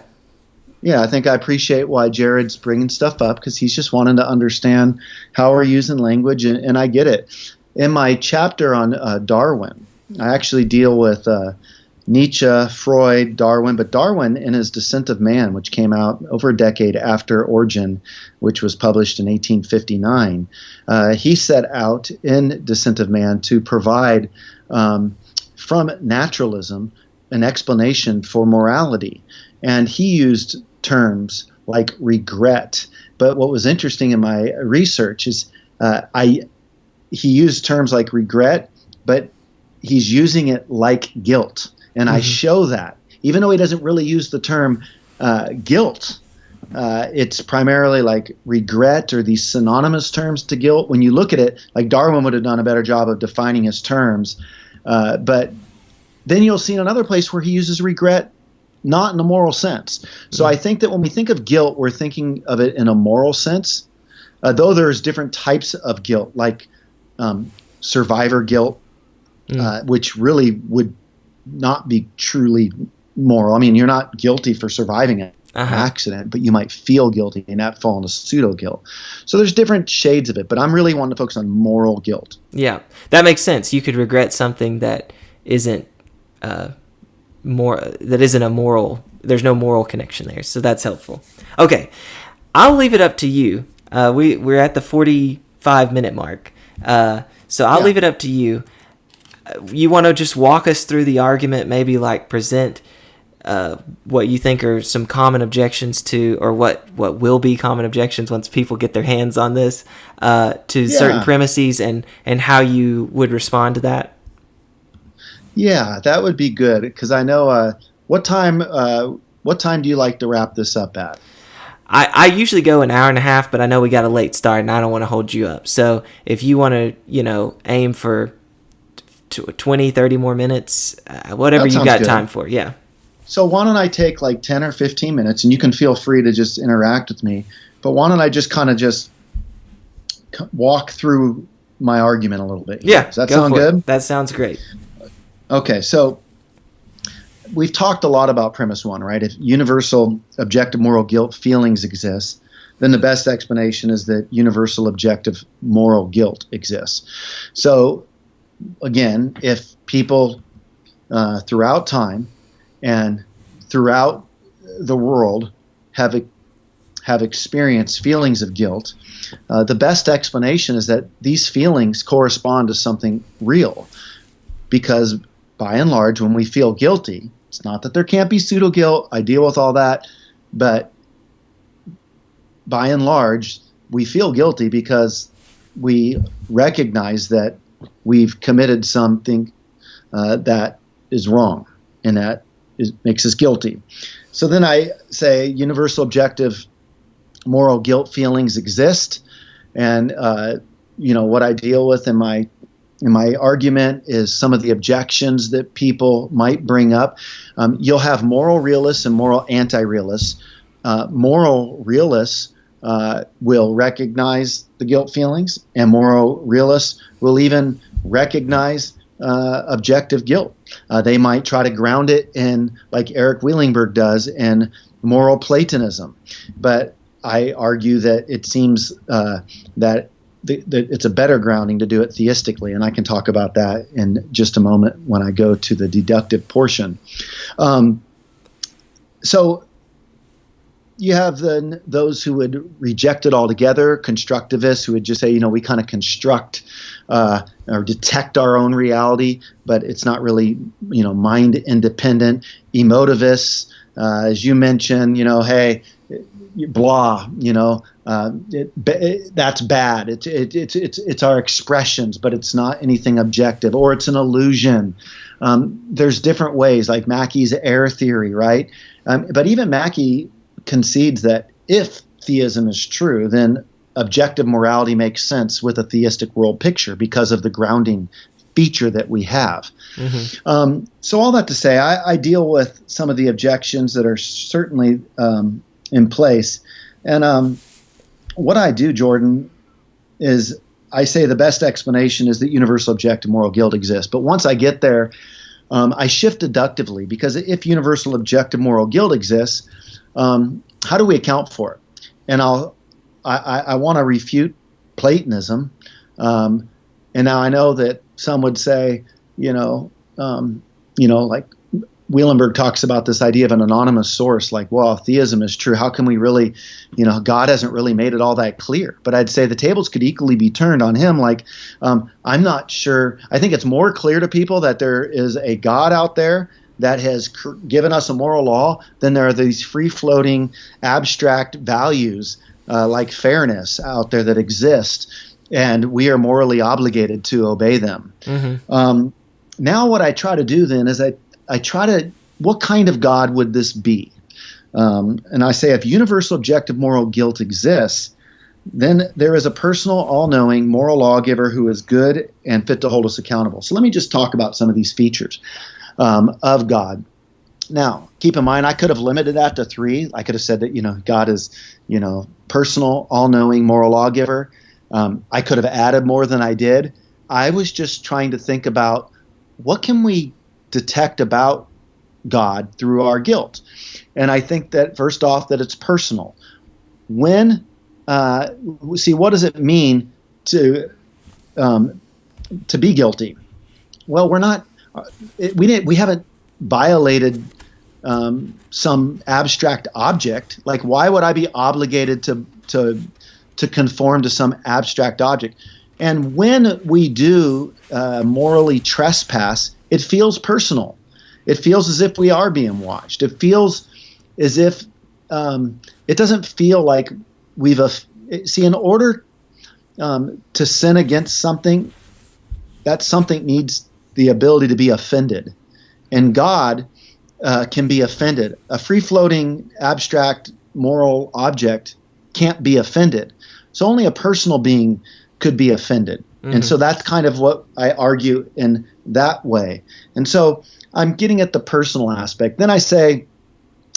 Yeah, I think I appreciate why Jared's bringing stuff up, because he's just wanting to understand how we're using language, and I get it. In my chapter on Darwin, I actually deal with Nietzsche, Freud, Darwin, but Darwin in his Descent of Man, which came out over a decade after Origin, which was published in 1859, he set out in Descent of Man to provide from naturalism an explanation for morality. And he used terms like regret. But what was interesting in my research is he used terms like regret, but he's using it like guilt. And I show that. Even though he doesn't really use the term guilt, it's primarily like regret or these synonymous terms to guilt. When you look at it, like Darwin would have done a better job of defining his terms. But then you'll see another place where he uses regret not in a moral sense. So I think that when we think of guilt, we're thinking of it in a moral sense, though there's different types of guilt, like survivor guilt, which really would not be truly moral. I mean, you're not guilty for surviving an accident, but you might feel guilty and that fall into pseudo guilt. So there's different shades of it, but I'm really wanting to focus on moral guilt. Yeah, that makes sense. You could regret something that isn't a moral. There's no moral connection there, so that's helpful. Okay, I'll leave it up to you. We're at the 45-minute mark, so I'll leave it up to you. You want to just walk us through the argument, maybe like present what you think are some common objections to, or what will be common objections once people get their hands on this, to certain premises, and how you would respond to that? Yeah, that would be good, because I know what time do you like to wrap this up at? I usually go an hour and a half, but I know we got a late start, and I don't want to hold you up. So if you want to, aim for 20, 30 more minutes, whatever you got time for. Yeah. So why don't I take like 10 or 15 minutes, and you can feel free to just interact with me, but why don't I just kind of just walk through my argument a little bit here? Yeah. Does that sound good? That sounds great. Okay. So we've talked a lot about premise one, right? If universal objective moral guilt feelings exist, then the best explanation is that universal objective moral guilt exists. So again, if people throughout time and throughout the world have experienced feelings of guilt, the best explanation is that these feelings correspond to something real. Because by and large, when we feel guilty, It's not that there can't be pseudo guilt. I deal with all that, but by and large, we feel guilty because we recognize that we've committed something that is wrong, and that makes us guilty. So then I say universal objective moral guilt feelings exist, and what I deal with in my argument is some of the objections that people might bring up. You'll have moral realists and moral anti-realists. Moral realists will recognize the guilt feelings, and moral realists will even recognize objective guilt. They might try to ground it in, like Eric Wielenberg does, in moral Platonism. But I argue that it seems that it's a better grounding to do it theistically, and I can talk about that in just a moment when I go to the deductive portion. So you have those who would reject it altogether, constructivists who would just say, we kind of construct or detect our own reality, but it's not really, mind independent. Emotivists, as you mentioned, hey, blah, that's bad. It's our expressions, but it's not anything objective, or it's an illusion. There's different ways, like Mackey's error theory, right? But even Mackey concedes that if theism is true, then objective morality makes sense with a theistic world picture because of the grounding feature that we have. Mm-hmm. So all that to say, I deal with some of the objections that are certainly in place. And what I do, Jordan, is I say the best explanation is that universal objective moral guilt exists. But once I get there, I shift deductively, because if universal objective moral guilt exists, how do we account for it? And I want to refute Platonism. And now I know that some would say, like Wielenberg talks about this idea of an anonymous source, like, well, if theism is true, how can we really, God hasn't really made it all that clear. But I'd say the tables could equally be turned on him. Like, I'm not sure. I think it's more clear to people that there is a God out there that has given us a moral law than there are these free-floating abstract values like fairness out there that exist, and we are morally obligated to obey them. Mm-hmm. Now what I try to do then is I try to, what kind of God would this be? And I say if universal objective moral guilt exists, then there is a personal, all-knowing moral lawgiver who is good and fit to hold us accountable. So let me just talk about some of these features of God. Now, keep in mind, I could have limited that to 3. I could have said that, God is, personal, all-knowing moral lawgiver. I could have added more than I did. I was just trying to think about what can we detect about God through our guilt. And I think that, first off, that it's personal. What does it mean to be guilty? Well, we haven't violated some abstract object. Like, why would I be obligated to conform to some abstract object? And when we do morally trespass, it feels personal. It feels as if we are being watched. It feels as if it doesn't feel like in order to sin against something, that something needs the ability to be offended. And God can be offended. A free-floating, abstract, moral object can't be offended. So only a personal being could be offended. Mm-hmm. And so that's kind of what I argue in that way. And so I'm getting at the personal aspect. Then I say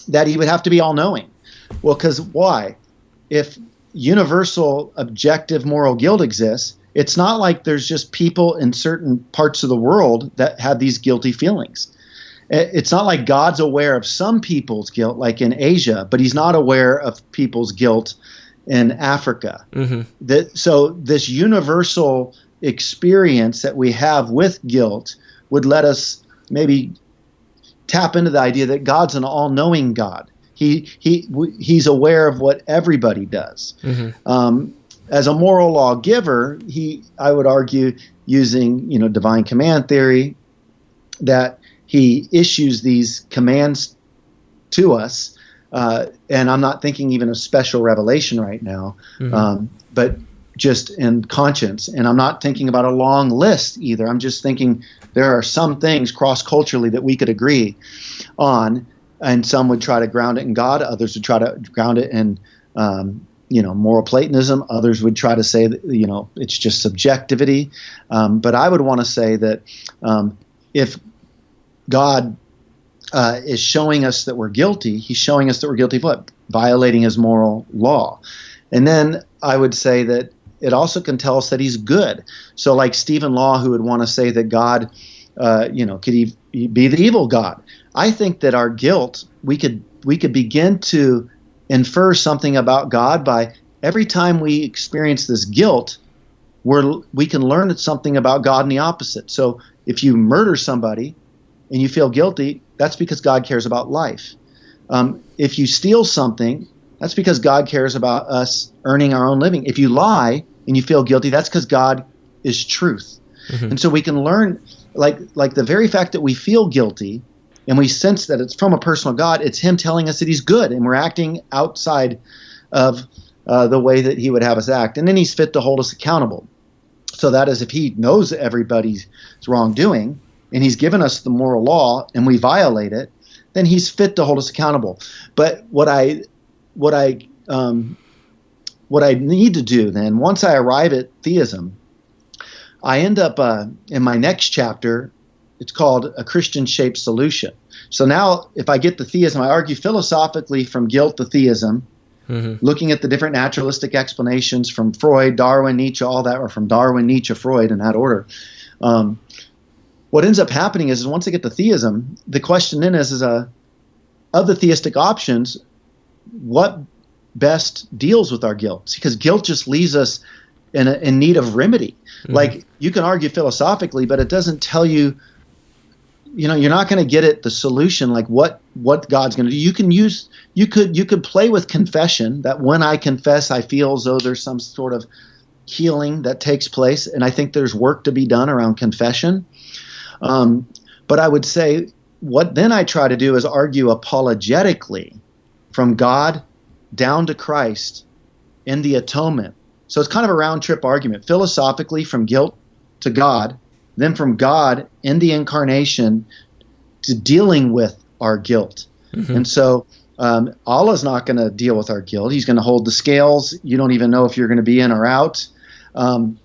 that he would have to be all-knowing. Well, because why? If universal objective moral guilt exists, it's not like there's just people in certain parts of the world that have these guilty feelings. It's not like God's aware of some people's guilt, like in Asia, but he's not aware of people's guilt in Africa. Mm-hmm. So this universal experience that we have with guilt would let us maybe tap into the idea that God's an all-knowing God. He's aware of what everybody does. Mm-hmm. As a moral lawgiver, I would argue, using divine command theory, that he issues these commands to us. And I'm not thinking even of special revelation right now, but just in conscience. And I'm not thinking about a long list either. I'm just thinking there are some things cross-culturally that we could agree on, and some would try to ground it in God. Others would try to ground it in, moral Platonism. Others would try to say that, it's just subjectivity. But I would want to say that if God is showing us that we're guilty, he's showing us that we're guilty of what? Violating his moral law. And then I would say that it also can tell us that he's good. So like Stephen Law, who would want to say that God, could he be the evil God? I think that our guilt, we could begin to infer something about God by every time we experience this guilt, we can learn something about God in the opposite. So if you murder somebody and you feel guilty, that's because God cares about life. If you steal something, that's because God cares about us earning our own living. If you lie and you feel guilty, that's because God is truth. And so we can learn, like the very fact that we feel guilty and we sense that it's from a personal God, it's him telling us that he's good, and we're acting outside of the way that he would have us act. And then he's fit to hold us accountable. So that is, if he knows everybody's wrongdoing and he's given us the moral law and we violate it, then he's fit to hold us accountable. But what I need to do then, once I arrive at theism, I end up in my next chapter, it's called A Christian-Shaped Solution. So now if I get to theism, I argue philosophically from guilt to theism, looking at the different naturalistic explanations from Freud, Darwin, Nietzsche, all that, or from Darwin, Nietzsche, Freud, in that order. What ends up happening is once I get to theism, the question then is of the theistic options, what best deals with our guilt? Because guilt just leaves us in need of remedy. Like, you can argue philosophically, but it doesn't tell you, you're not going to get at the solution, like what God's going to do. You could play with confession, that when I confess, I feel as though there's some sort of healing that takes place. And I think there's work to be done around confession. But I would say what then I try to do is argue apologetically from God down to Christ in the atonement. So it's kind of a round trip argument, philosophically from guilt to God, then from God in the incarnation to dealing with our guilt. And so Allah's not going to deal with our guilt. He's going to hold the scales. You don't even know if you're going to be in or out. And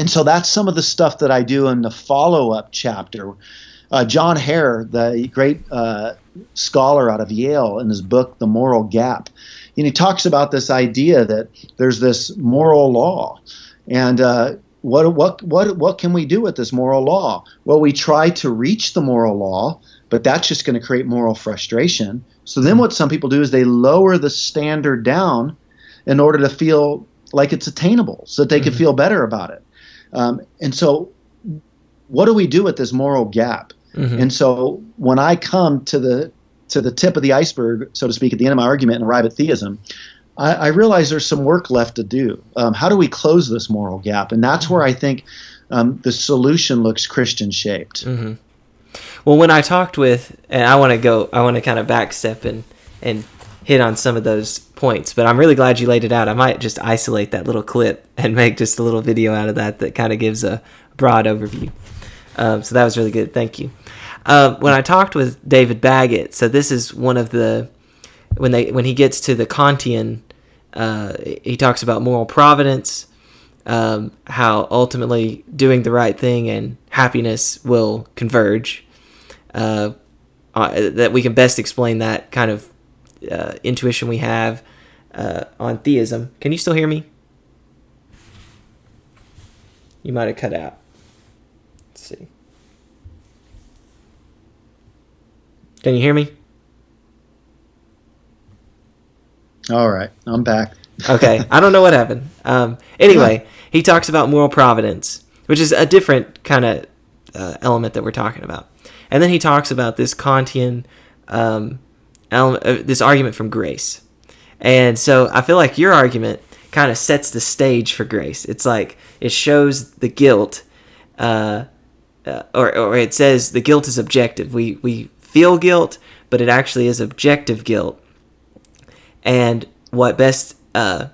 so that's some of the stuff that I do in the follow-up chapter. John Hare, the great scholar out of Yale, in his book, The Moral Gap, he talks about this idea that there's this moral law. And what can we do with this moral law? Well, we try to reach the moral law, but that's just going to create moral frustration. So then what some people do is they lower the standard down in order to feel like it's attainable, so that they can feel better about it. And so what do we do with this moral gap? And so when I come to the tip of the iceberg, so to speak, at the end of my argument and arrive at theism, I realize there's some work left to do. How do we close this moral gap? And that's where I think the solution looks Christian-shaped. Well, when I talked with, and I want to kind of backstep and hit on some of those points, but I'm really glad you laid it out. I might just isolate that little clip and make just a little video out of that kind of gives a broad overview. So that was really good. Thank you. When I talked with David Baggett, so this is one of the, when he gets to the Kantian, he talks about moral providence, how ultimately doing the right thing and happiness will converge, that we can best explain that kind of intuition we have on theism. Can you still hear me? You might have cut out. Let's see. Can you hear me? All right, I'm back. Okay, I don't know what happened. Anyway, he talks about moral providence, which is a different kind of element that we're talking about. And then he talks about this Kantian element, this argument from grace. And so I feel like your argument kind of sets the stage for grace. It's like it shows the guilt, or it says the guilt is objective. We feel guilt, but it actually is objective guilt. And what best the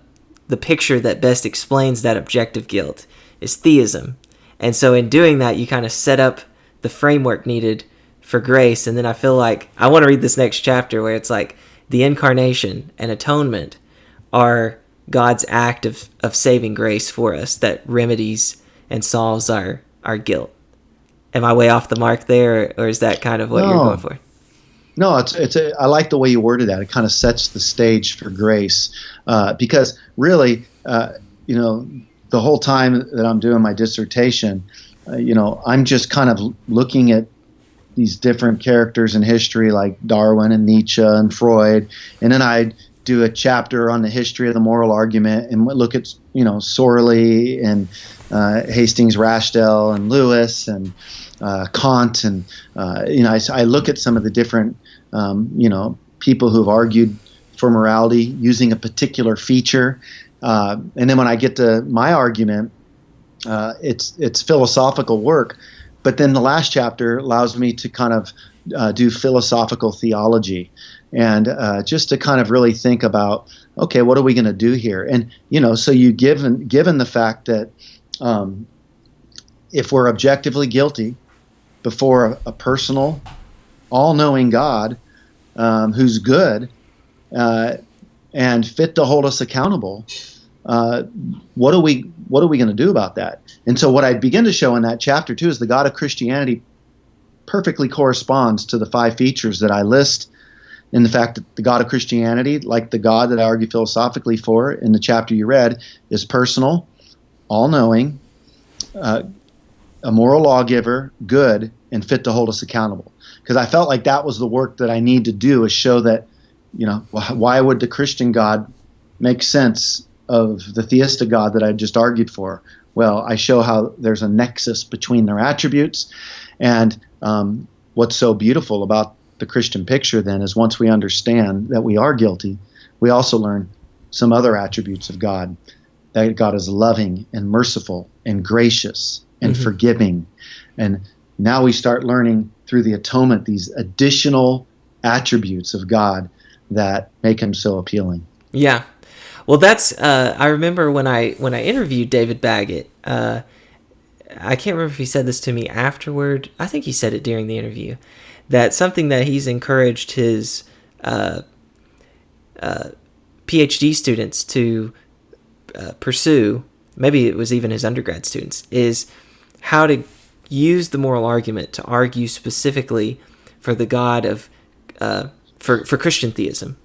picture that best explains that objective guilt is theism. And so in doing that, you kind of set up the framework needed for grace. And then I feel like I want to read this next chapter where it's like the incarnation and atonement are God's act of saving grace for us that remedies and solves our guilt. Am I way off the mark there, or is that kind of what you're going for? No, I like the way you worded that. It kind of sets the stage for grace, because really, the whole time that I'm doing my dissertation, I'm just kind of looking at these different characters in history like Darwin and Nietzsche and Freud, and then I do a chapter on the history of the moral argument and look at Sorley and Hastings, Rashdell, and Lewis and Kant, and I look at some of the different people who've argued for morality using a particular feature, and then when I get to my argument, it's philosophical work, but then the last chapter allows me to kind of do philosophical theology, and just to kind of really think about, okay, what are we going to do here? And so you given the fact that if we're objectively guilty before a personal, all-knowing God who's good and fit to hold us accountable, what are we going to do about that? And so what I begin to show in that chapter too is the God of Christianity perfectly corresponds to the 5 features that I list in the fact that the God of Christianity, like the God that I argue philosophically for in the chapter you read, is personal, all-knowing, a moral lawgiver, good, and fit to hold us accountable. Because I felt like that was the work that I need to do, is show that, why would the Christian God make sense of the theistic God that I just argued for? Well, I show how there's a nexus between their attributes, and what's so beautiful about the Christian picture then is once we understand that we are guilty, we also learn some other attributes of God, that God is loving and merciful and gracious and forgiving. And now we start learning through the atonement these additional attributes of God that make him so appealing. Yeah. Well, that's I remember when I interviewed David Baggett, I can't remember if he said this to me afterward. I think he said it during the interview, that something that he's encouraged his PhD students to pursue, maybe it was even his undergrad students, is how to use the moral argument to argue specifically for the God of for Christian theism,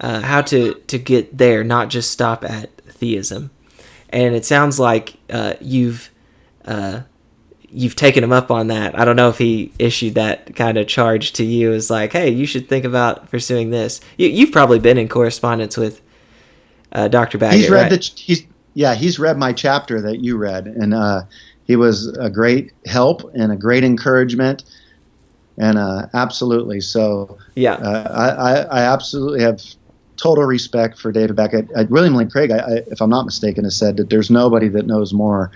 how to get there, not just stop at theism. And it sounds like you've taken him up on that. I don't know if he issued that kind of charge to you as like, hey, you should think about pursuing this. You've probably been in correspondence with Dr. Baggett. He's read right? He's read my chapter that you read, and he was a great help and a great encouragement, and absolutely. So yeah, I absolutely have total respect for David Baggett. William Lane Craig, if I'm not mistaken, has said that there's nobody that knows more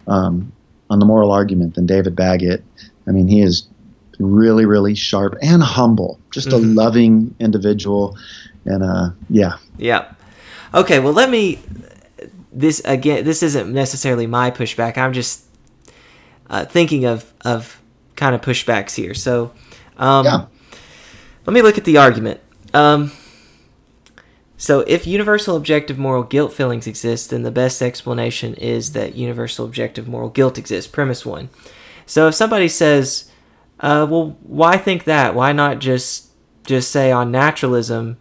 on the moral argument than David Baggett. I mean, he is really, really sharp and humble, just a loving individual. And yeah. Okay, well, this isn't necessarily my pushback. I'm just thinking of kind of pushbacks here. So let me look at the argument. So if universal objective moral guilt feelings exist, then the best explanation is that universal objective moral guilt exists. Premise 1. So if somebody says, well, why think that? Why not just say on naturalism,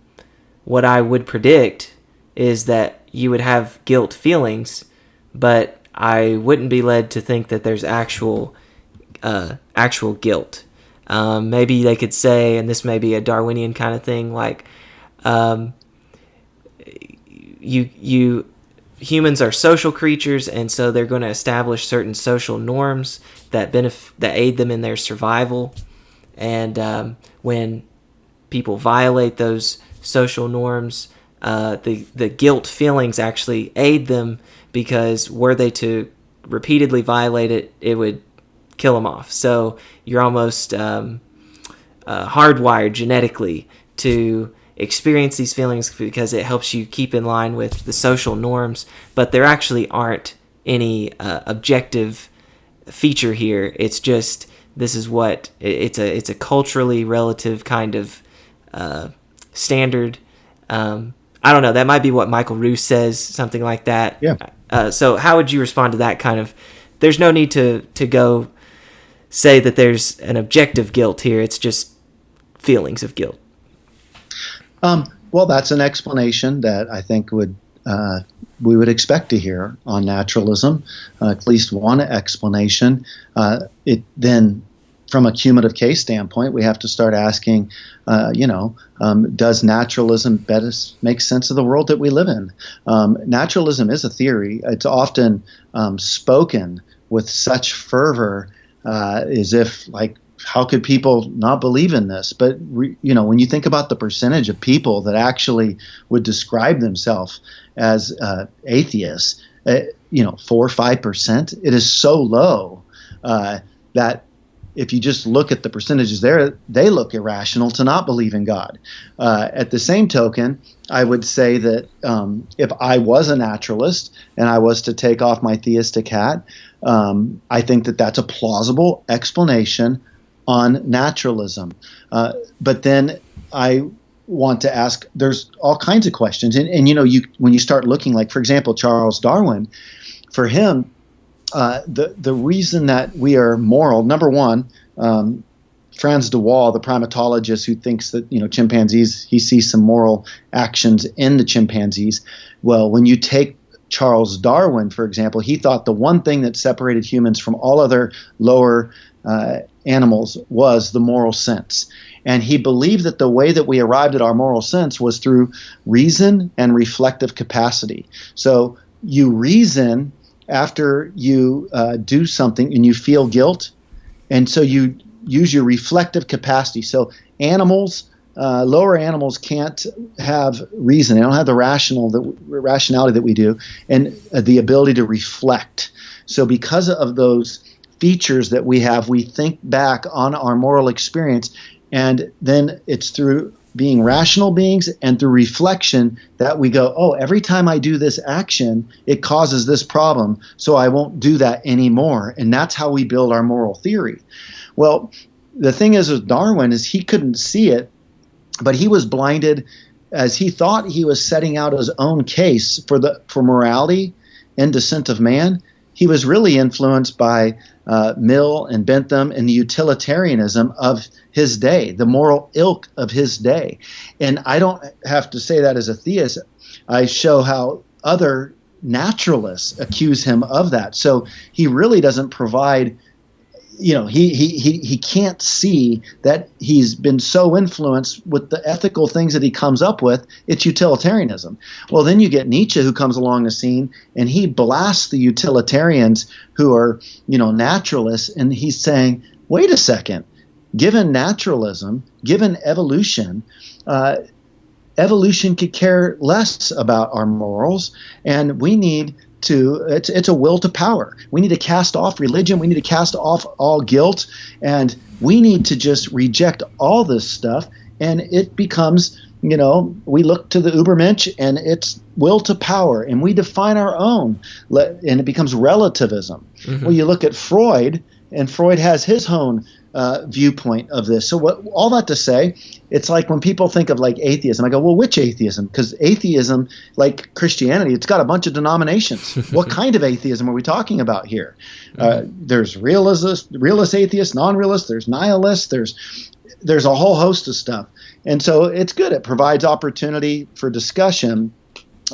what I would predict is that you would have guilt feelings, but I wouldn't be led to think that there's actual guilt. Maybe they could say, and this may be a Darwinian kind of thing, like, humans are social creatures, and so they're going to establish certain social norms that aid them in their survival. And when people violate those social norms, the guilt feelings actually aid them, because were they to repeatedly violate it, it would kill them off. So you're almost hardwired genetically to experience these feelings because it helps you keep in line with the social norms, but there actually aren't any objective feature here. It's just, this is what it's a culturally relative kind of standard. I don't know, that might be what Michael Roos says, something like that. Yeah. So how would you respond to that kind of, there's no need to go say that there's an objective guilt here, it's just feelings of guilt. Well, that's an explanation that I think we would expect to hear on naturalism, at least one explanation. Then, from a cumulative case standpoint, we have to start asking, does naturalism better make sense of the world that we live in? Naturalism is a theory. It's often spoken with such fervor as if, like, how could people not believe in this? But, when you think about the percentage of people that actually would describe themselves as atheists, 4 or 5%, it is so low that if you just look at the percentages there, they look irrational to not believe in God. At the same token, I would say that if I was a naturalist and I was to take off my theistic hat, I think that that's a plausible explanation on naturalism. But then I want to ask, there's all kinds of questions. And when you start looking, like, for example, Charles Darwin, for him, the reason that we are moral, number one, Franz de Waal, the primatologist who thinks that, chimpanzees, he sees some moral actions in the chimpanzees. Well, when you take Charles Darwin, for example, he thought the one thing that separated humans from all other lower animals was the moral sense. And he believed that the way that we arrived at our moral sense was through reason and reflective capacity. So you reason after you do something and you feel guilt, and so you use your reflective capacity. So animals, lower animals can't have reason. They don't have the rationality that we do, and the ability to reflect. So because of those features that we have, we think back on our moral experience, and then it's through being rational beings and through reflection that we go, oh, every time I do this action, it causes this problem, so I won't do that anymore. And that's how we build our moral theory. Well, the thing is with Darwin is he couldn't see it, but he was blinded as he thought he was setting out his own case for morality and descent of man. He was really influenced by Mill and Bentham and the utilitarianism of his day, the moral ilk of his day. And I don't have to say that as a theist. I show how other naturalists accuse him of that. So he really doesn't provide, he can't see that he's been so influenced with the ethical things that he comes up with. It's utilitarianism. Well, then you get Nietzsche, who comes along the scene, and he blasts the utilitarians who are, naturalists, and he's saying, wait a second, given naturalism, given evolution, evolution could care less about our morals, and we need to, it's a will to power. We need to cast off religion. We need to cast off all guilt, and we need to just reject all this stuff. And it becomes, we look to the Übermensch, and it's will to power, and we define our own, and it becomes relativism. Mm-hmm. Well, you look at Freud, and Freud has his own viewpoint of this. So all that to say, it's like when people think of like atheism, I go, well, which atheism? Because atheism, like Christianity, it's got a bunch of denominations. What kind of atheism are we talking about here? There's realist atheists, non-realist, there's nihilist, there's a whole host of stuff. And so it's good. It provides opportunity for discussion.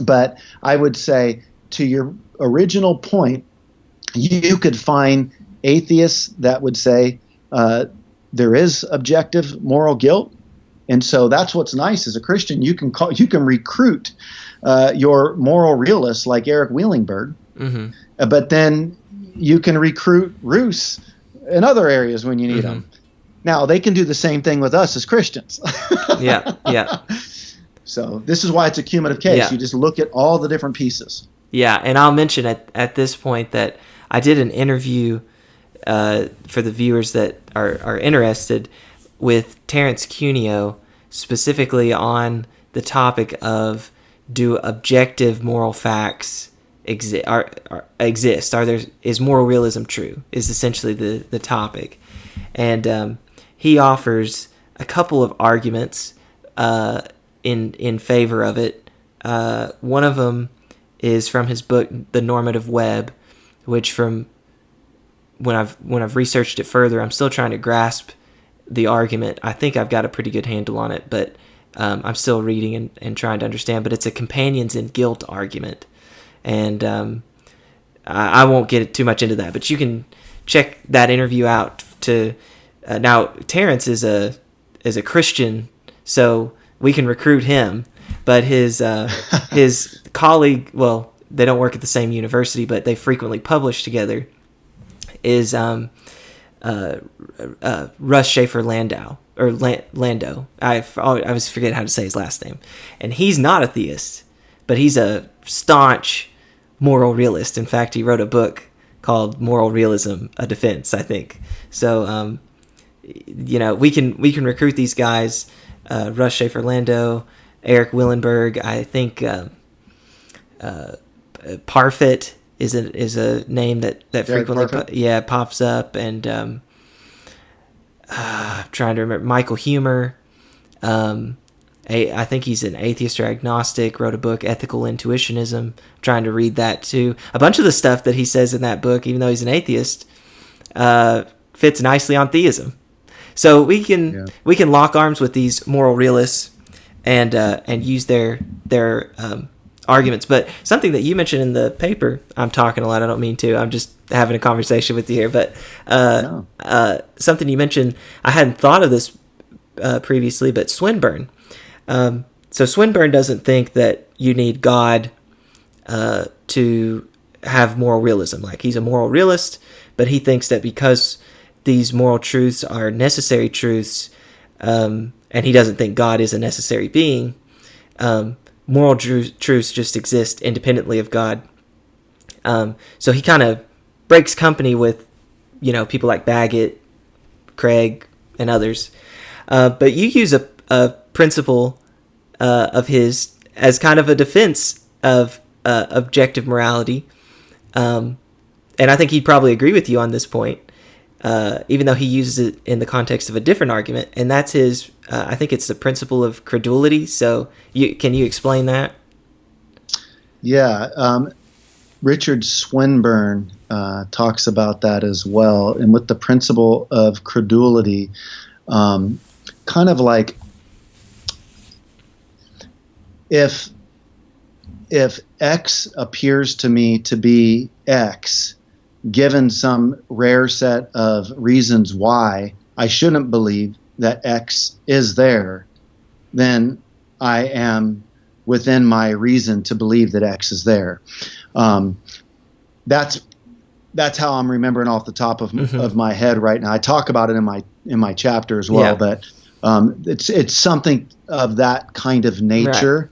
But I would say, to your original point, you could find atheists that would say there is objective moral guilt, and so that's what's nice as a Christian. You can recruit your moral realists like Eric Wheelingberg, but then you can recruit Roos in other areas when you need them. Now they can do the same thing with us as Christians. Yeah. So this is why it's a cumulative case. Yeah. You just look at all the different pieces. Yeah, and I'll mention at this point that I did an interview for the viewers that are interested, with Terence Cuneo, specifically on the topic of, do objective moral facts exist? Is moral realism true? Is essentially the topic, and he offers a couple of arguments in favor of it. One of them is from his book, The Normative Web, which, from when I've researched it further, I'm still trying to grasp the argument. I think I've got a pretty good handle on it, but I'm still reading and trying to understand. But it's a companions in guilt argument, and I won't get too much into that. But you can check that interview out. Now Terence is a Christian, so we can recruit him. But his colleague, well, they don't work at the same university, but they frequently publish together, is Russ Schaefer Landau, or Lando. I always forget how to say his last name. And he's not a theist, but he's a staunch moral realist. In fact, he wrote a book called Moral Realism: A Defense, I think. So, we can recruit these guys, Russ Schaefer Lando, Eric Willenberg. I think Parfit is a name that frequently pops up, and I'm trying to remember, Michael Humer. I think he's an atheist or agnostic, wrote a book, Ethical Intuitionism. I'm trying to read that too. A bunch of the stuff that he says in that book, even though he's an atheist, fits nicely on theism. So we can lock arms with these moral realists and use their arguments. But something that you mentioned in the paper, I'm talking a lot, I don't mean to, I'm just having a conversation with you here, but something you mentioned, I hadn't thought of this previously, but Swinburne. So Swinburne doesn't think that you need God to have moral realism. Like, he's a moral realist, but he thinks that because these moral truths are necessary truths, and he doesn't think God is a necessary being, moral truths just exist independently of God. So he kind of breaks company with, people like Baggett, Craig, and others. But you use a principle of his as kind of a defense of objective morality. And I think he'd probably agree with you on this point, even though he uses it in the context of a different argument. And that's his, I think it's the principle of credulity. So can you explain that? Yeah. Richard Swinburne talks about that as well. And with the principle of credulity, kind of like, if X appears to me to be X, given some rare set of reasons why I shouldn't believe that X is there, then I am within my reason to believe that X is there. That's how I'm remembering off the top of my head right now. I talk about it in my chapter as well, but it's something of that kind of nature,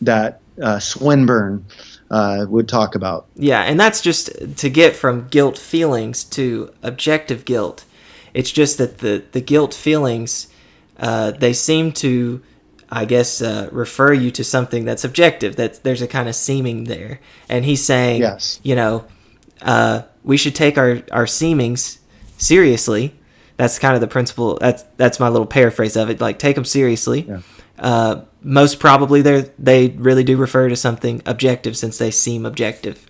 that Swinburne would talk about. Yeah, and that's just to get from guilt feelings to objective guilt. It's just that the guilt feelings, they seem to, I guess, refer you to something that's objective, that there's a kind of seeming there. And he's saying, yes, we should take our seemings seriously. That's kind of the principle. That's my little paraphrase of it. Like, take them seriously. Yeah. Most probably they really do refer to something objective, since they seem objective.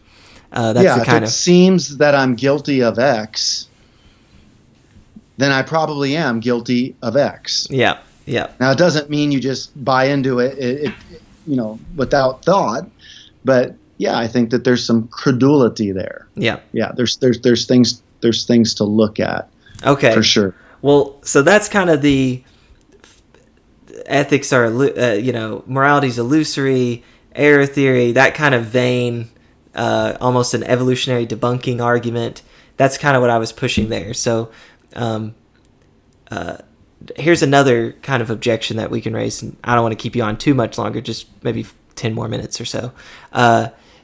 That's the kind if it seems that I'm guilty of X, then I probably am guilty of X. Yeah. Yeah. Now, it doesn't mean you just buy into it without thought, but yeah, I think that there's some credulity there. Yeah. Yeah. There's things to look at. Okay. For sure. Well, so that's kind of the ethics are, morality's illusory, error theory, that kind of vein, almost an evolutionary debunking argument. That's kind of what I was pushing there. So, here's another kind of objection that we can raise, and I don't want to keep you on too much longer, just maybe 10 more minutes or so.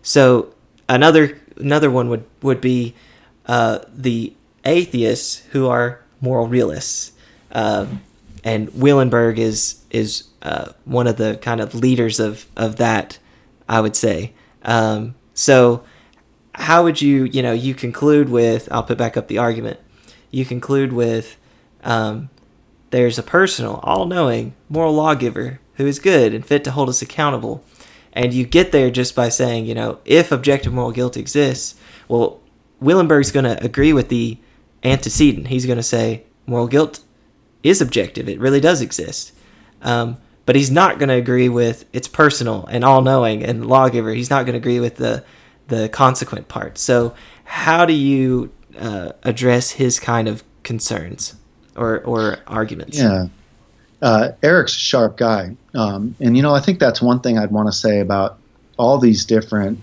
So another one would be, the atheists who are moral realists. And Willenberg is one of the kind of leaders of that, I would say. So how would you conclude with, I'll put back up the argument, you conclude with there's a personal, all-knowing, moral lawgiver who is good and fit to hold us accountable. And you get there just by saying, if objective moral guilt exists, well, Willenberg's going to agree with the antecedent. He's going to say moral guilt is objective. It really does exist. But he's not going to agree with it's personal and all-knowing and lawgiver. He's not going to agree with the consequent part. So how do you address his kind of concerns or arguments? Yeah. Eric's a sharp guy. And, I think that's one thing I'd want to say about all these different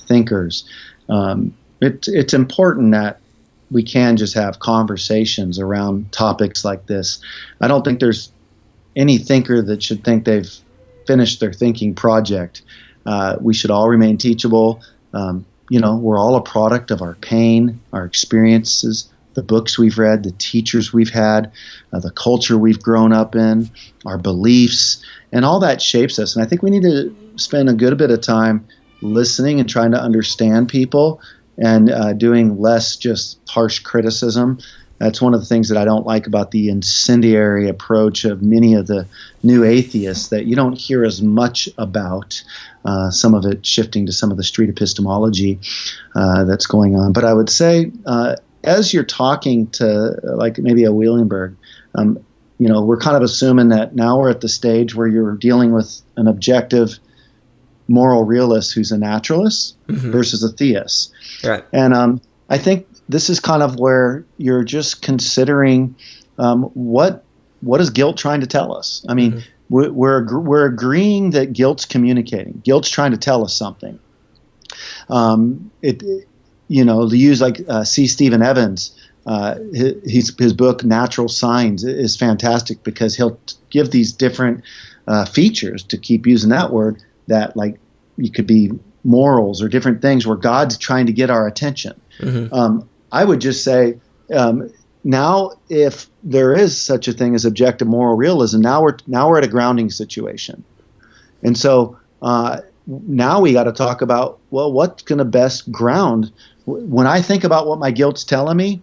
thinkers. It's important that we can just have conversations around topics like this. I don't think there's any thinker that should think they've finished their thinking project. We should all remain teachable. We're all a product of our pain, our experiences, the books we've read, the teachers we've had, the culture we've grown up in, our beliefs, and all that shapes us. And I think we need to spend a good bit of time listening and trying to understand people and doing less just harsh criticism. That's one of the things that I don't like about the incendiary approach of many of the new atheists that you don't hear as much about, some of it shifting to some of the street epistemology that's going on. But I would say as you're talking to like maybe a Willenberg, we're kind of assuming that now we're at the stage where you're dealing with an objective moral realist who's a naturalist versus a theist. Right. And I think this is kind of where you're just considering what is guilt trying to tell us. I mean, we're agreeing that guilt's communicating. Guilt's trying to tell us something. To use like C. Stephen Evans, his book Natural Signs is fantastic because he'll give these different features, to keep using that word, that like you could be morals or different things where God's trying to get our attention. I would just say now if there is such a thing as objective moral realism, now we're at a grounding situation. And so now we got to talk about, well, what's going to best ground? When I think about what my guilt's telling me,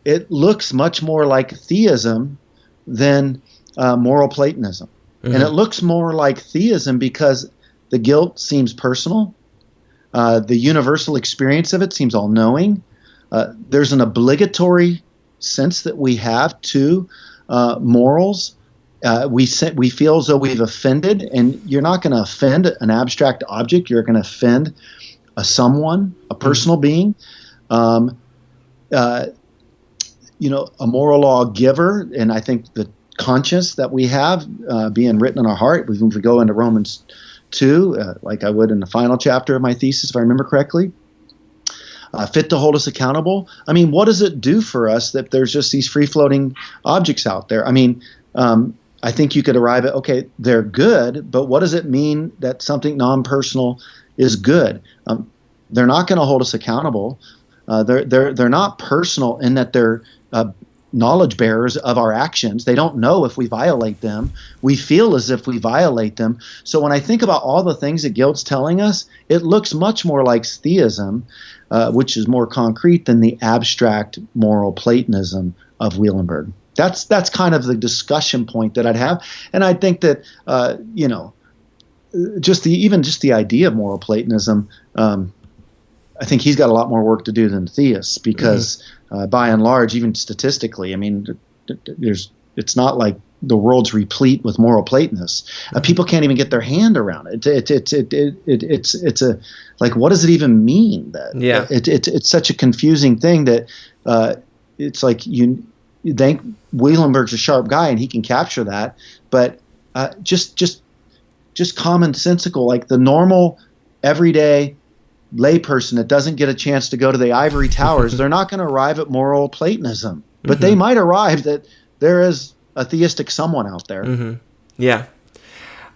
it looks much more like theism than moral Platonism. And it looks more like theism because the guilt seems personal. The universal experience of it seems all-knowing. There's an obligatory sense that we have to morals. We feel as though we've offended, and you're not going to offend an abstract object. You're going to offend a someone, a personal being. A moral law giver, and I think the conscience that we have being written in our heart. If we go into Romans 2, like I would in the final chapter of my thesis, if I remember correctly, fit to hold us accountable. I mean, what does it do for us that there's just these free-floating objects out there? I mean, I think you could arrive at, okay, they're good, but what does it mean that something non-personal is good? They're not going to hold us accountable. They're not personal in that they're knowledge bearers of our actions. They don't know if we violate them. We feel as if we violate them. So when I think about all the things that guilt's telling us, it looks much more like theism, which is more concrete than the abstract moral Platonism of Willenberg. That's kind of the discussion point that I'd have. And I think that just the idea of moral Platonism, I think he's got a lot more work to do than theists because by and large, even statistically, I mean, it's not like the world's replete with moral Platonists. People can't even get their hand around it. It's a like, what does it even mean? That it's such a confusing thing that it's like you think Wielenberg's a sharp guy and he can capture that, but just commonsensical, like the normal everyday layperson that doesn't get a chance to go to the ivory towers, they're not going to arrive at moral Platonism, but they might arrive that there is a theistic someone out there. Yeah.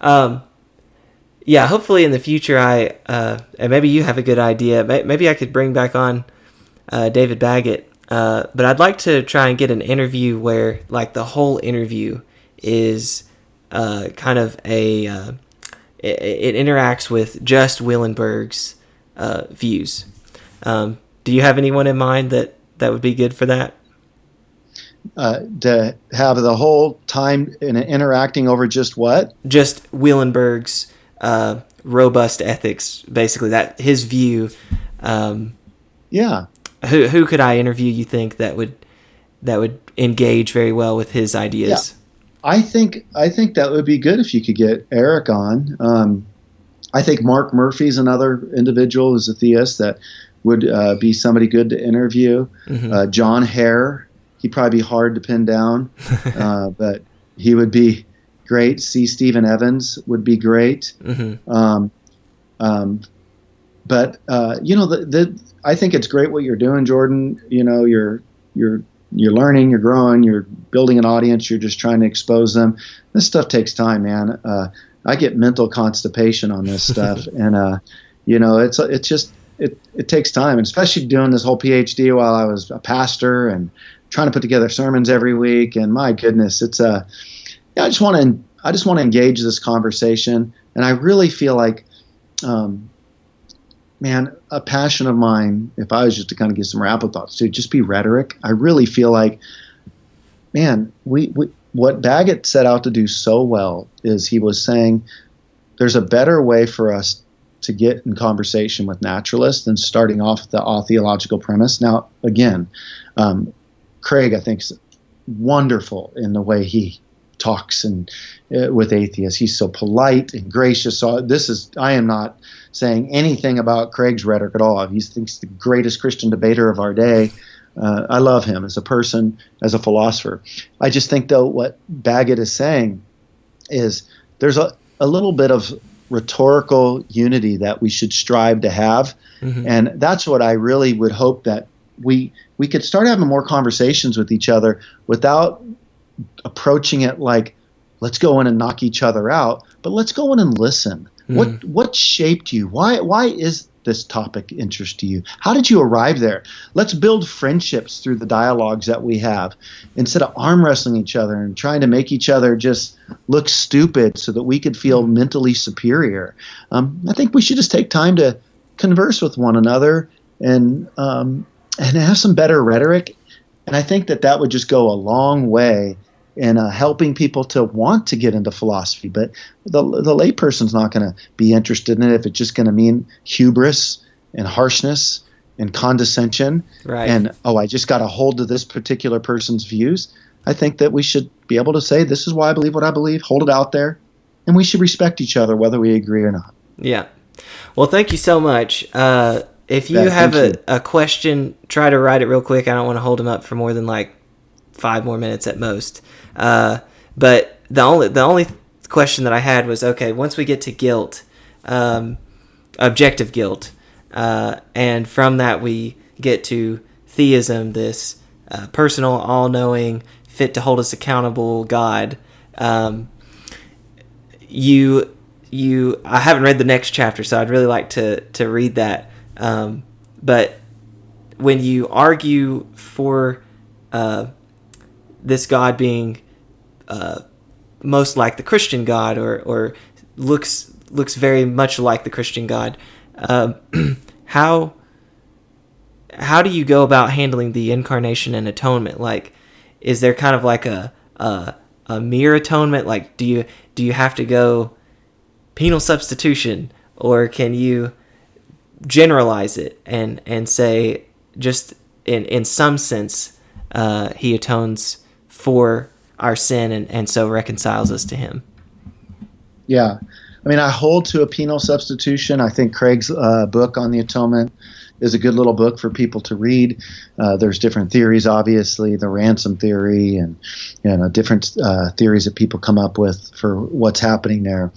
Hopefully in the future and maybe you have a good idea. Maybe I could bring back on David Baggett. But I'd like to try and get an interview where, like, the whole interview is kind of it interacts with just Willenberg's views. Do you have anyone in mind that would be good for that? To have the whole time interacting over just what? Just Willenberg's robust ethics, basically, that his view. Yeah. Who could I interview, you think, that would engage very well with his ideas? Yeah. I think that would be good if you could get Eric on. I think Mark Murphy's another individual who's a theist that would be somebody good to interview. Mm-hmm. John Hare, he'd probably be hard to pin down, but he would be great. C. Stephen Evans would be great. Mm-hmm. But I think it's great what you're doing, Jordan. You're learning, you're growing, you're building an audience, you're just trying to expose them. This stuff takes time, man. I get mental constipation on this stuff, and it takes time, and especially doing this whole PhD while I was a pastor and trying to put together sermons every week. And my goodness, I just want to engage this conversation, and I really feel like, man, a passion of mine, if I was just to kind of give some wrap-up thoughts, to just be rhetoric. I really feel like, man, what Baggett set out to do so well is he was saying there's a better way for us to get in conversation with naturalists than starting off with the theological premise. Now, again, Craig, I think, is wonderful in the way he talks and with atheists. He's so polite and gracious. So I am not saying anything about Craig's rhetoric at all. He thinks the greatest Christian debater of our day. I love him as a person, as a philosopher. I just think, though, what Baggett is saying is there's a little bit of rhetorical unity that we should strive to have. Mm-hmm. And that's what I really would hope, that we could start having more conversations with each other without approaching it like, let's go in and knock each other out, but let's go in and listen. Mm-hmm. What shaped you? Why is this topic interest to you? How did you arrive there? Let's build friendships through the dialogues that we have, instead of arm wrestling each other and trying to make each other just look stupid so that we could feel mentally superior. I think we should just take time to converse with one another and have some better rhetoric. And I think that would just go a long way in helping people to want to get into philosophy. But the layperson's not going to be interested in it if it's just going to mean hubris and harshness and condescension. Right. And, I just got to hold to this particular person's views. I think that we should be able to say, this is why I believe what I believe, hold it out there, and we should respect each other whether we agree or not. Yeah. Well, thank you so much. If you have a question, try to write it real quick. I don't want to hold them up for more than like 5 more minutes at most. But the only question that I had was, okay, once we get to guilt, objective guilt, and from that we get to theism, this personal, all-knowing, fit to hold us accountable God. I haven't read the next chapter, so I'd really like to read that. But when you argue for this God being most like the Christian God, or looks very much like the Christian God, how do you go about handling the incarnation and atonement? Like, is there kind of like a mere atonement? Like, do you have to go penal substitution, or can you generalize it and say, just in some sense, he atones for our sin and so reconciles us to him? Yeah. I mean, I hold to a penal substitution. I think Craig's book on the atonement is a good little book for people to read. There's different theories, obviously, the ransom theory, and different theories that people come up with for what's happening there.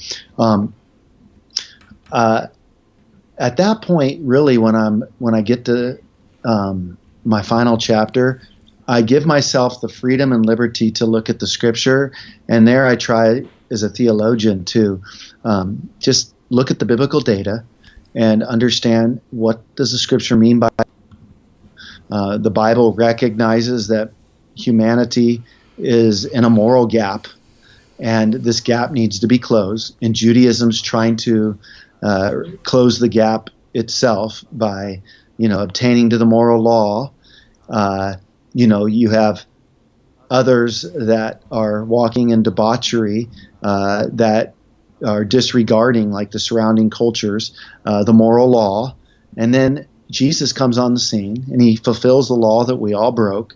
At that point, really, when I get to my final chapter, I give myself the freedom and liberty to look at the scripture, and there I try, as a theologian, to just look at the biblical data and understand, what does the scripture mean by The Bible recognizes that humanity is in a moral gap, and this gap needs to be closed. And Judaism's trying to close the gap itself by, obtaining to the moral law. You have others that are walking in debauchery, that are disregarding, like the surrounding cultures, the moral law. And then Jesus comes on the scene, and he fulfills the law that we all broke,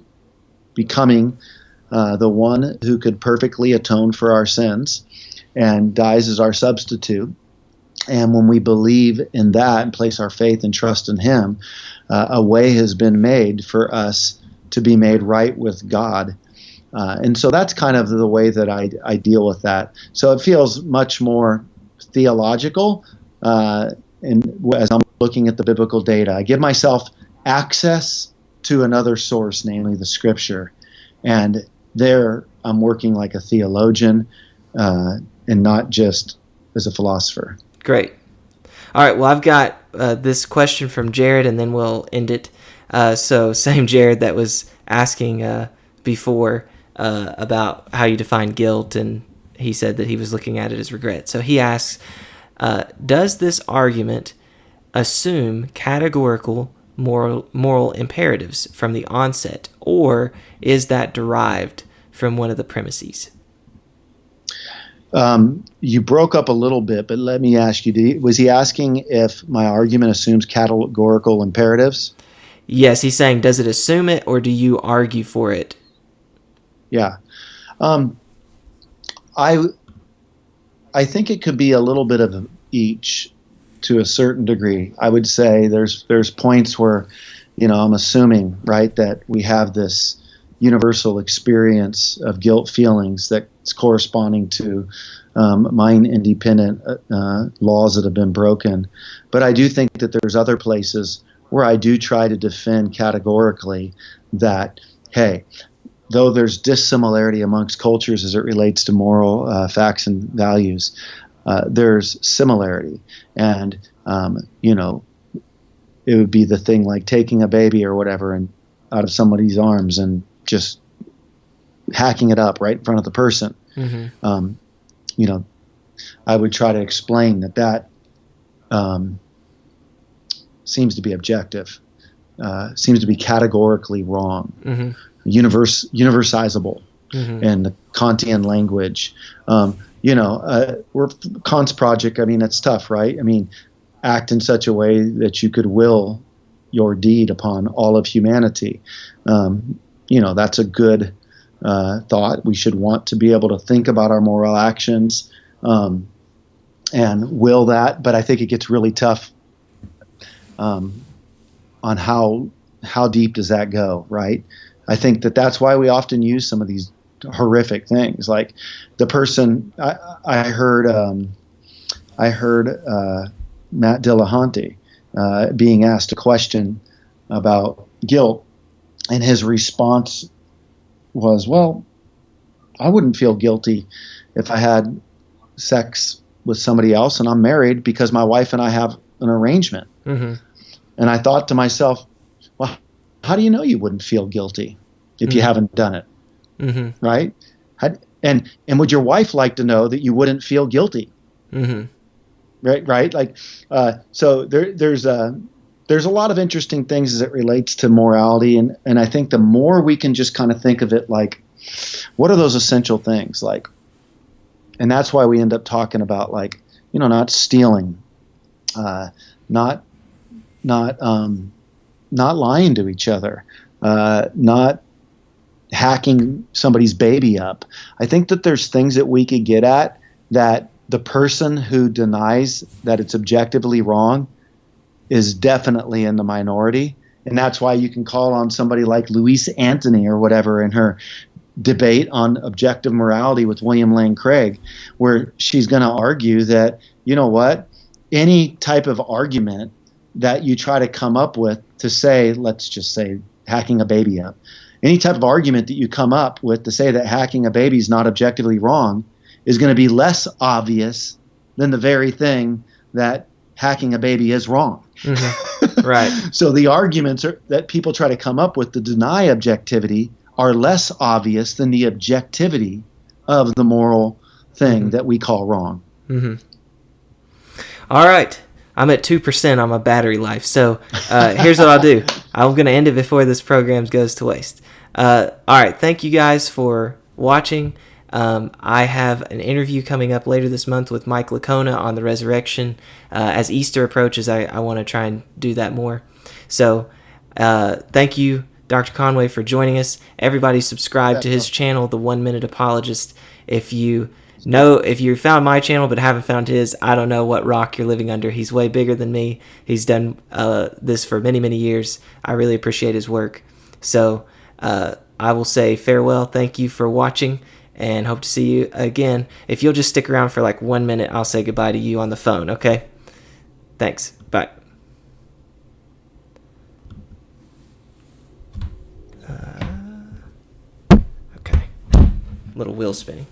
becoming the one who could perfectly atone for our sins and dies as our substitute. And when we believe in that and place our faith and trust in him, a way has been made for us to be made right with God. And so that's kind of the way that I deal with that. So it feels much more theological, and as I'm looking at the biblical data, I give myself access to another source, namely the Scripture. And there I'm working like a theologian, and not just as a philosopher. Great. All right, well, I've got this question from Jared, and then we'll end it. So same Jared that was asking before about how you define guilt, and he said that he was looking at it as regret. So he asks, does this argument assume categorical moral imperatives from the onset, or is that derived from one of the premises? You broke up a little bit, but let me ask you, was he asking if my argument assumes categorical imperatives? Yes, he's saying, does it assume it, or do you argue for it? Yeah. I think it could be a little bit of each to a certain degree. I would say there's points where, I'm assuming, right, that we have this universal experience of guilt feelings that's corresponding to mind-independent laws that have been broken. But I do think that there's other places where I do try to defend categorically that, hey, though there's dissimilarity amongst cultures as it relates to moral facts and values, there's similarity. And, it would be the thing like taking a baby or whatever and out of somebody's arms and just hacking it up right in front of the person. Mm-hmm. I would try to explain that seems to be objective, seems to be categorically wrong, mm-hmm. Universalizable mm-hmm. in the Kantian language. We're Kant's project. I mean, it's tough, right? I mean, act in such a way that you could will your deed upon all of humanity. That's a good thought. We should want to be able to think about our moral actions and will that. But I think it gets really tough on how deep does that go, right? I think that that's why we often use some of these horrific things, like the person I heard Matt Dillahunty being asked a question about guilt, and his response was, well, I wouldn't feel guilty if I had sex with somebody else and I'm married because my wife and I have an arrangement. Mm-hmm. And I thought to myself, well, how do you know you wouldn't feel guilty if mm-hmm. you haven't done it? Mm-hmm. Right? And would your wife like to know that you wouldn't feel guilty? Mm-hmm. Right? Like, so there's a lot of interesting things as it relates to morality. And I think the more we can just kind of think of it like, what are those essential things? Like, and that's why we end up talking about, like, not stealing, not lying to each other, not hacking somebody's baby up. I think that there's things that we could get at that the person who denies that it's objectively wrong is definitely in the minority. And that's why you can call on somebody like Louise Antony or whatever in her debate on objective morality with William Lane Craig, where she's going to argue that, any type of argument that you try to come up with to say, let's just say hacking a baby up, any type of argument that you come up with to say that hacking a baby is not objectively wrong is going to be less obvious than the very thing that hacking a baby is wrong. Right. So the arguments that people try to come up with to deny objectivity are less obvious than the objectivity of the moral thing that we call wrong. All right. I'm at 2% on my battery life. So here's what I'll do. I'm going to end it before this program goes to waste. All right. Thank you guys for watching. I have an interview coming up later this month with Mike Lacona on the resurrection. As Easter approaches, I want to try and do that more. So thank you, Dr. Conway, for joining us. Everybody subscribe to his channel, The 1 Minute Apologist. If you found my channel but haven't found his, I don't know what rock you're living under. He's way bigger than me. He's done this for many, many years. I really appreciate his work. So I will say farewell. Thank you for watching, and hope to see you again. If you'll just stick around for like 1 minute, I'll say goodbye to you on the phone, okay? Thanks. Bye. Okay. Little wheel spinning.